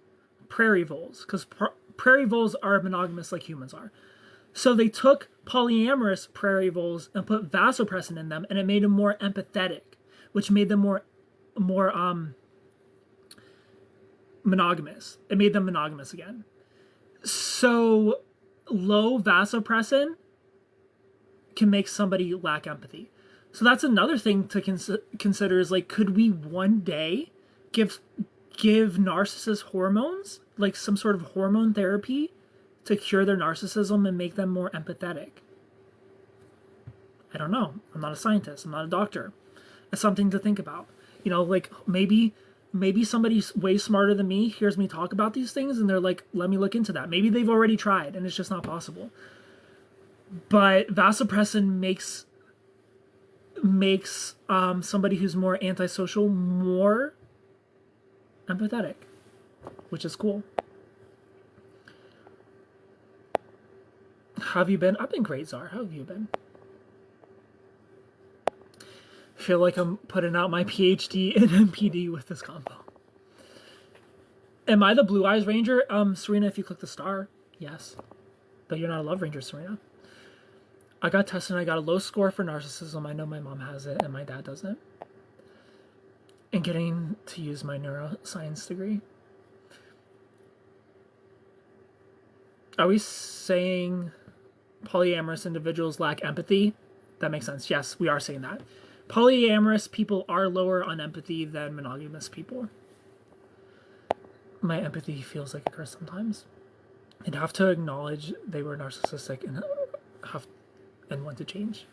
prairie voles, because prairie voles are monogamous like humans are. So they took polyamorous prairie voles and put vasopressin in them, and it made them more empathetic, which made them more monogamous. It made them monogamous again. So low vasopressin can make somebody lack empathy. So that's another thing to consider is like, could we one day give narcissists hormones, like some sort of hormone therapy to cure their narcissism and make them more empathetic? I don't know. I'm not a scientist. I'm not a doctor. It's something to think about. You know, like maybe maybe somebody's way smarter than me hears me talk about these things and they're like, let me look into that. Maybe they've already tried and it's just not possible. But vasopressin makes somebody who's more antisocial more empathetic, which is cool. How have you been? I've been great, Czar. How have you been? I feel like I'm putting out my PhD in MPD with this combo. Am I the Blue Eyes Ranger? Serena, if you click the star, yes. But you're not a Love Ranger, Serena. I got tested and I got a low score for narcissism. I know my mom has it and my dad doesn't. And getting to use my neuroscience degree. Are we saying polyamorous individuals lack empathy? That makes sense. Yes, we are saying that. Polyamorous people are lower on empathy than monogamous people. My empathy feels like a curse sometimes. I'd have to acknowledge they were narcissistic and want to change.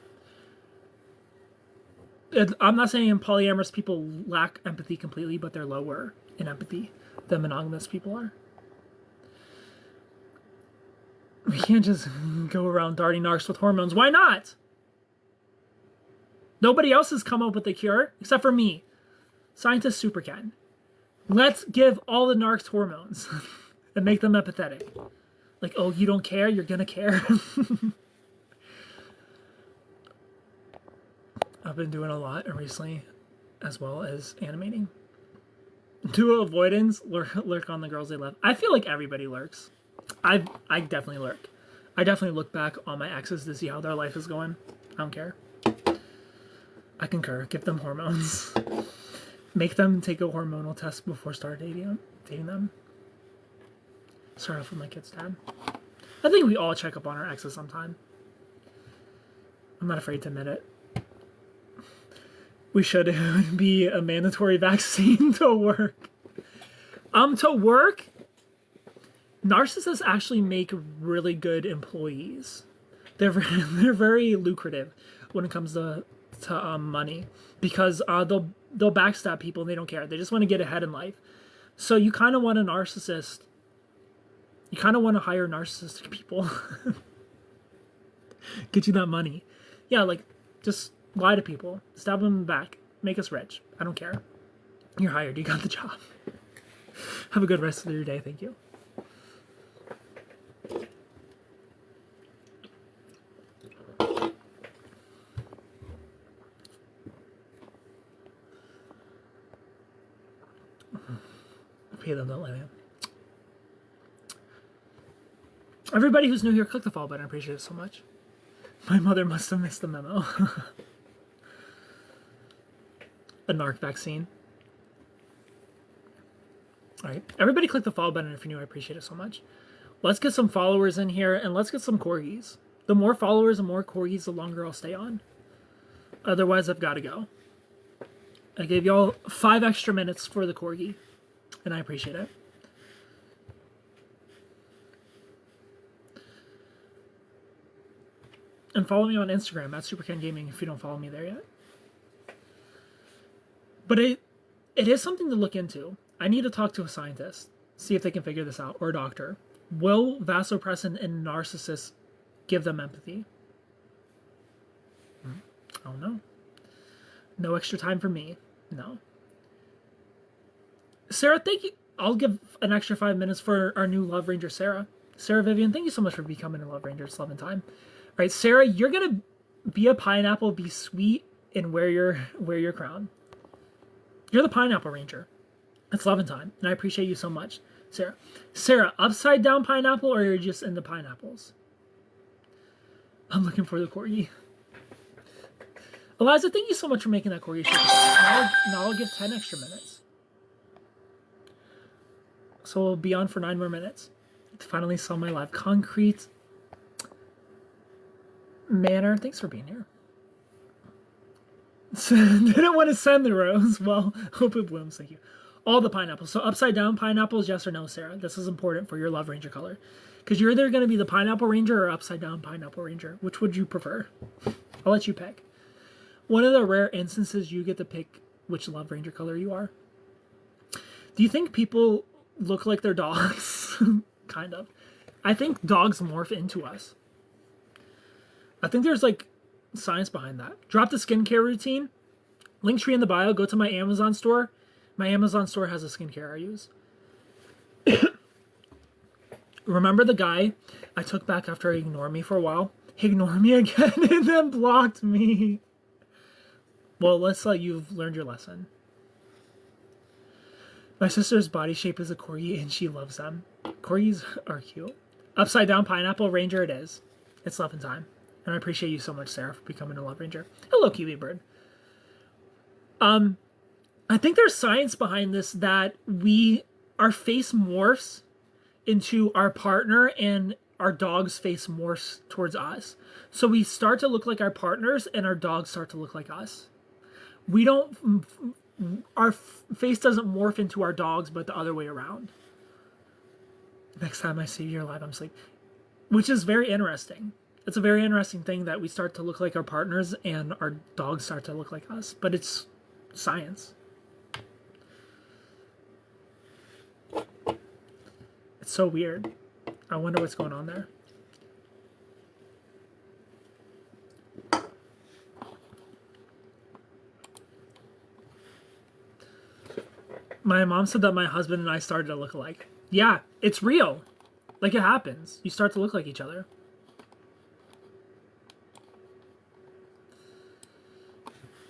I'm not saying polyamorous people lack empathy completely, but they're lower in empathy than monogamous people are. We can't just go around darting narcs with hormones. Why not? Nobody else has come up with a cure except for me. Scientists super can. Let's give all the narcs hormones and make them empathetic. Like, oh, you don't care? You're gonna care? I've been doing a lot recently, as well as animating. Do avoidance, lurk on the girls they love. I feel like everybody lurks. I definitely lurk. I definitely look back on my exes to see how their life is going. I don't care. I concur. Give them hormones. Make them take a hormonal test before start dating them. Start off with my kid's dad. I think we all check up on our exes sometime. I'm not afraid to admit it. We should be a mandatory vaccine to work. To work, narcissists actually make really good employees. They're very lucrative when it comes to money, because they'll backstab people and they don't care. They just want to get ahead in life. So you kind of want a narcissist. You kind of want to hire narcissistic people. Get you that money. Yeah, like, just lie to people. Stab them in the back. Make us rich. I don't care. You're hired. You got the job. Have a good rest of your day. Thank you. Pay them, don't let him. Everybody who's new here, click the follow button. I appreciate it so much. My mother must have missed the memo. A narc vaccine. Alright. Everybody click the follow button if you're new. I appreciate it so much. Let's get some followers in here and let's get some corgis. The more followers and more corgis, the longer I'll stay on. Otherwise, I've got to go. I gave y'all 5 extra minutes for the corgi. And I appreciate it. And follow me on Instagram at SuperCanGaming if you don't follow me there yet. But it is something to look into. I need to talk to a scientist, see if they can figure this out, or a doctor. Will vasopressin in narcissists give them empathy? I don't know. No extra time for me. No. Sarah, thank you. I'll give an extra 5 minutes for our new Love Ranger, Sarah. Sarah Vivian, thank you so much for becoming a Love Ranger. It's love and time. All right, Sarah, you're gonna be a pineapple, be sweet, and wear your crown. You're the Pineapple Ranger. It's love and time, and I appreciate you so much, Sarah. Sarah, upside down pineapple, or you're just into pineapples? I'm looking for the corgi. Eliza, thank you so much for making that corgi shape. Now I'll give 10 extra minutes. So we'll be on for 9 more minutes. To finally sell my live concrete manor. Thanks for being here. Didn't want to send the rose. Well, hope it blooms. Thank you. All the pineapples. So upside down pineapples, yes or no, Sarah? This is important for your Love Ranger color. Because you're either going to be the Pineapple Ranger or upside down Pineapple Ranger. Which would you prefer? I'll let you pick. One of the rare instances you get to pick which Love Ranger color you are. Do you think people look like their dogs? Kind of. I think dogs morph into us. I think there's like science behind that. Drop the skincare routine. Linktree in the bio. Go to my Amazon store. My Amazon store has a skincare I use. Remember the guy I took back after he ignored me for a while? He ignored me again and then blocked me. Well, let's say you've learned your lesson. My sister's body shape is a corgi and she loves them. Corgis are cute. Upside down pineapple ranger it is. It's loving time. And I appreciate you so much, Sarah, for becoming a love ranger. Hello, kiwi bird. I think there's science behind this that our face morphs into our partner and our dog's face morphs towards us. So we start to look like our partners and our dogs start to look like us. Our face doesn't morph into our dogs, but the other way around. Next time I see you alive, I'm asleep. Which is very interesting. It's a very interesting thing that we start to look like our partners and our dogs start to look like us. But it's science. It's so weird. I wonder what's going on there. My mom said that my husband and I started to look alike. Yeah, it's real. Like, it happens. You start to look like each other.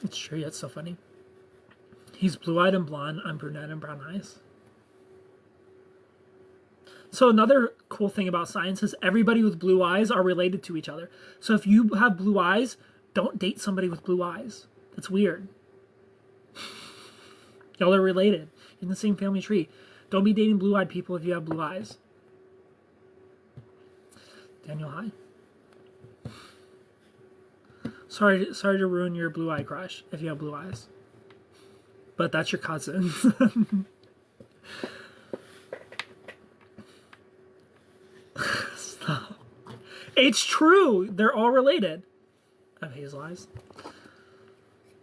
It's true. That's so funny. He's blue-eyed and blonde. I'm brunette and brown eyes. So another cool thing about science is everybody with blue eyes are related to each other. So if you have blue eyes, don't date somebody with blue eyes. That's weird. Y'all are related. You're in the same family tree. Don't be dating blue-eyed people if you have blue eyes. Daniel, hi. Sorry to ruin your blue-eye crush if you have blue eyes. But that's your cousin. Stop. It's true. They're all related. I have hazel eyes.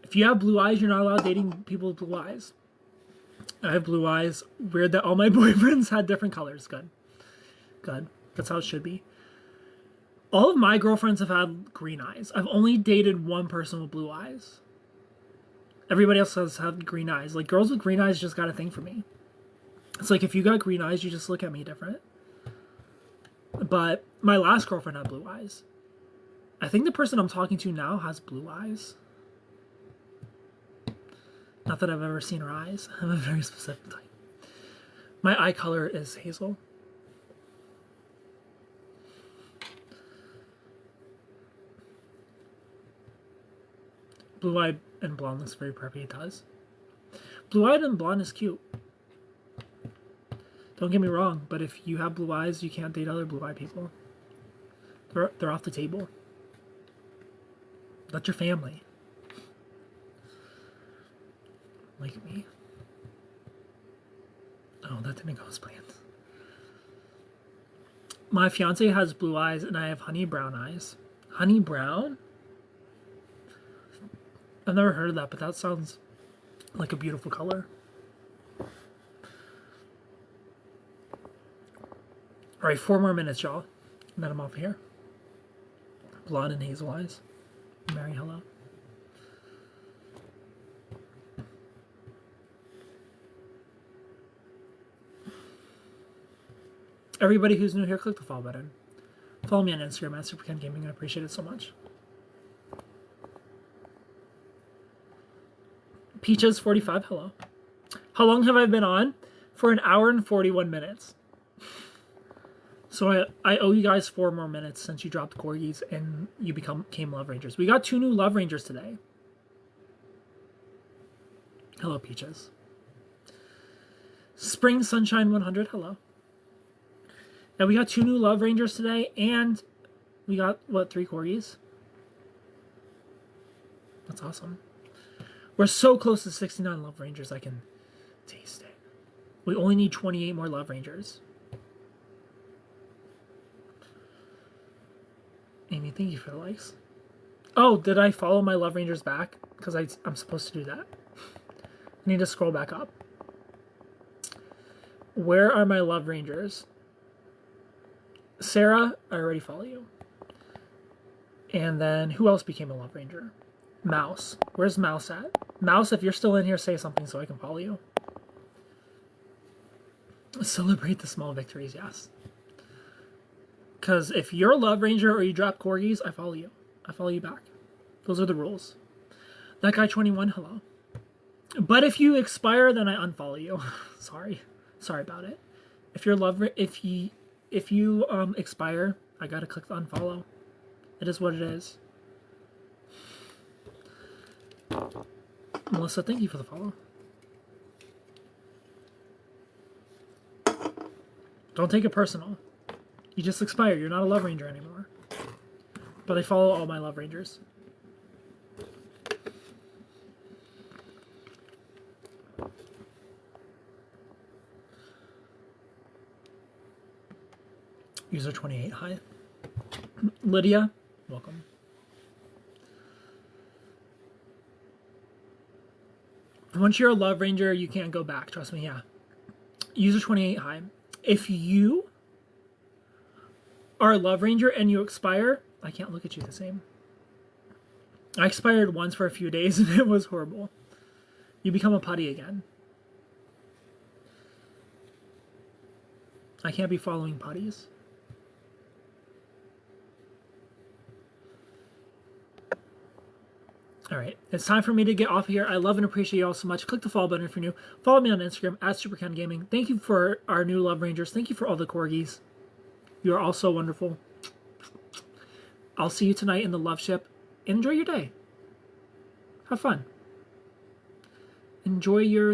If you have blue eyes, you're not allowed dating people with blue eyes. I have blue eyes. Weird that all my boyfriends had different colors. Good. Good. That's how it should be. All of my girlfriends have had green eyes. I've only dated one person with blue eyes. Everybody else has had green eyes. Like, girls with green eyes just got a thing for me. It's like, if you got green eyes, you just look at me different. But my last girlfriend had blue eyes. I think the person I'm talking to now has blue eyes. Not that I've ever seen her eyes. I have a very specific type. My eye color is hazel. Blue-eyed and blonde looks very preppy. It does. Blue-eyed and blonde is cute. Don't get me wrong, but if you have blue eyes, you can't date other blue-eyed people. They're off the table. That's your family. Like me. Oh, that didn't go as planned. My fiance has blue eyes and I have honey brown eyes. Honey brown? I've never heard of that, but that sounds like a beautiful color. Alright, 4 more minutes, y'all. And then I'm off here. Blonde and hazel eyes. Mary, hello. Everybody who's new here, click the follow button. Follow me on Instagram at SuperCan Gaming. I appreciate it so much. Peaches 45, hello. How long have I been on? For 1 hour and 41 minutes. So I owe you guys 4 more minutes since you dropped corgis and you became Love Rangers. We got 2 new Love Rangers today. Hello, Peaches. Spring Sunshine 100, hello. Now we got 2 new Love Rangers today and we got, what, 3 corgis? That's awesome. We're so close to 69 Love Rangers, I can taste it. We only need 28 more Love Rangers. Amy, thank you for the likes. Oh, did I follow my Love Rangers back? Because I'm supposed to do that. I need to scroll back up. Where are my Love Rangers? Sarah, I already follow you. And then who else became a Love Ranger? Mouse. Where's Mouse at? Mouse, if you're still in here, say something so I can follow you. Celebrate the small victories, yes. Because if you're a Love Ranger or you drop corgis, I follow you. I follow you back. Those are the rules. That guy 21, hello. But if you expire, then I unfollow you. Sorry about it. If you're if you expire, I gotta click the unfollow. It is what it is. Melissa, thank you for the follow. Don't take it personal. You just expired. You're not a Love Ranger anymore. But I follow all my Love Rangers. User 28, hi. Lydia, welcome. Once you're a Love Ranger, you can't go back. Trust me, yeah. User 28, hi. If you are a Love Ranger and you expire, I can't look at you the same. I expired once for a few days and it was horrible. You become a putty again. I can't be following putties. All right, it's time for me to get off here. I love and appreciate you all so much. Click the follow button if you're new. Follow me on Instagram at SuperCanGaming. Thank you for our new Love Rangers. Thank you for all the corgis. You are all so wonderful. I'll see you tonight in the Love Ship. Enjoy your day. Have fun. Enjoy your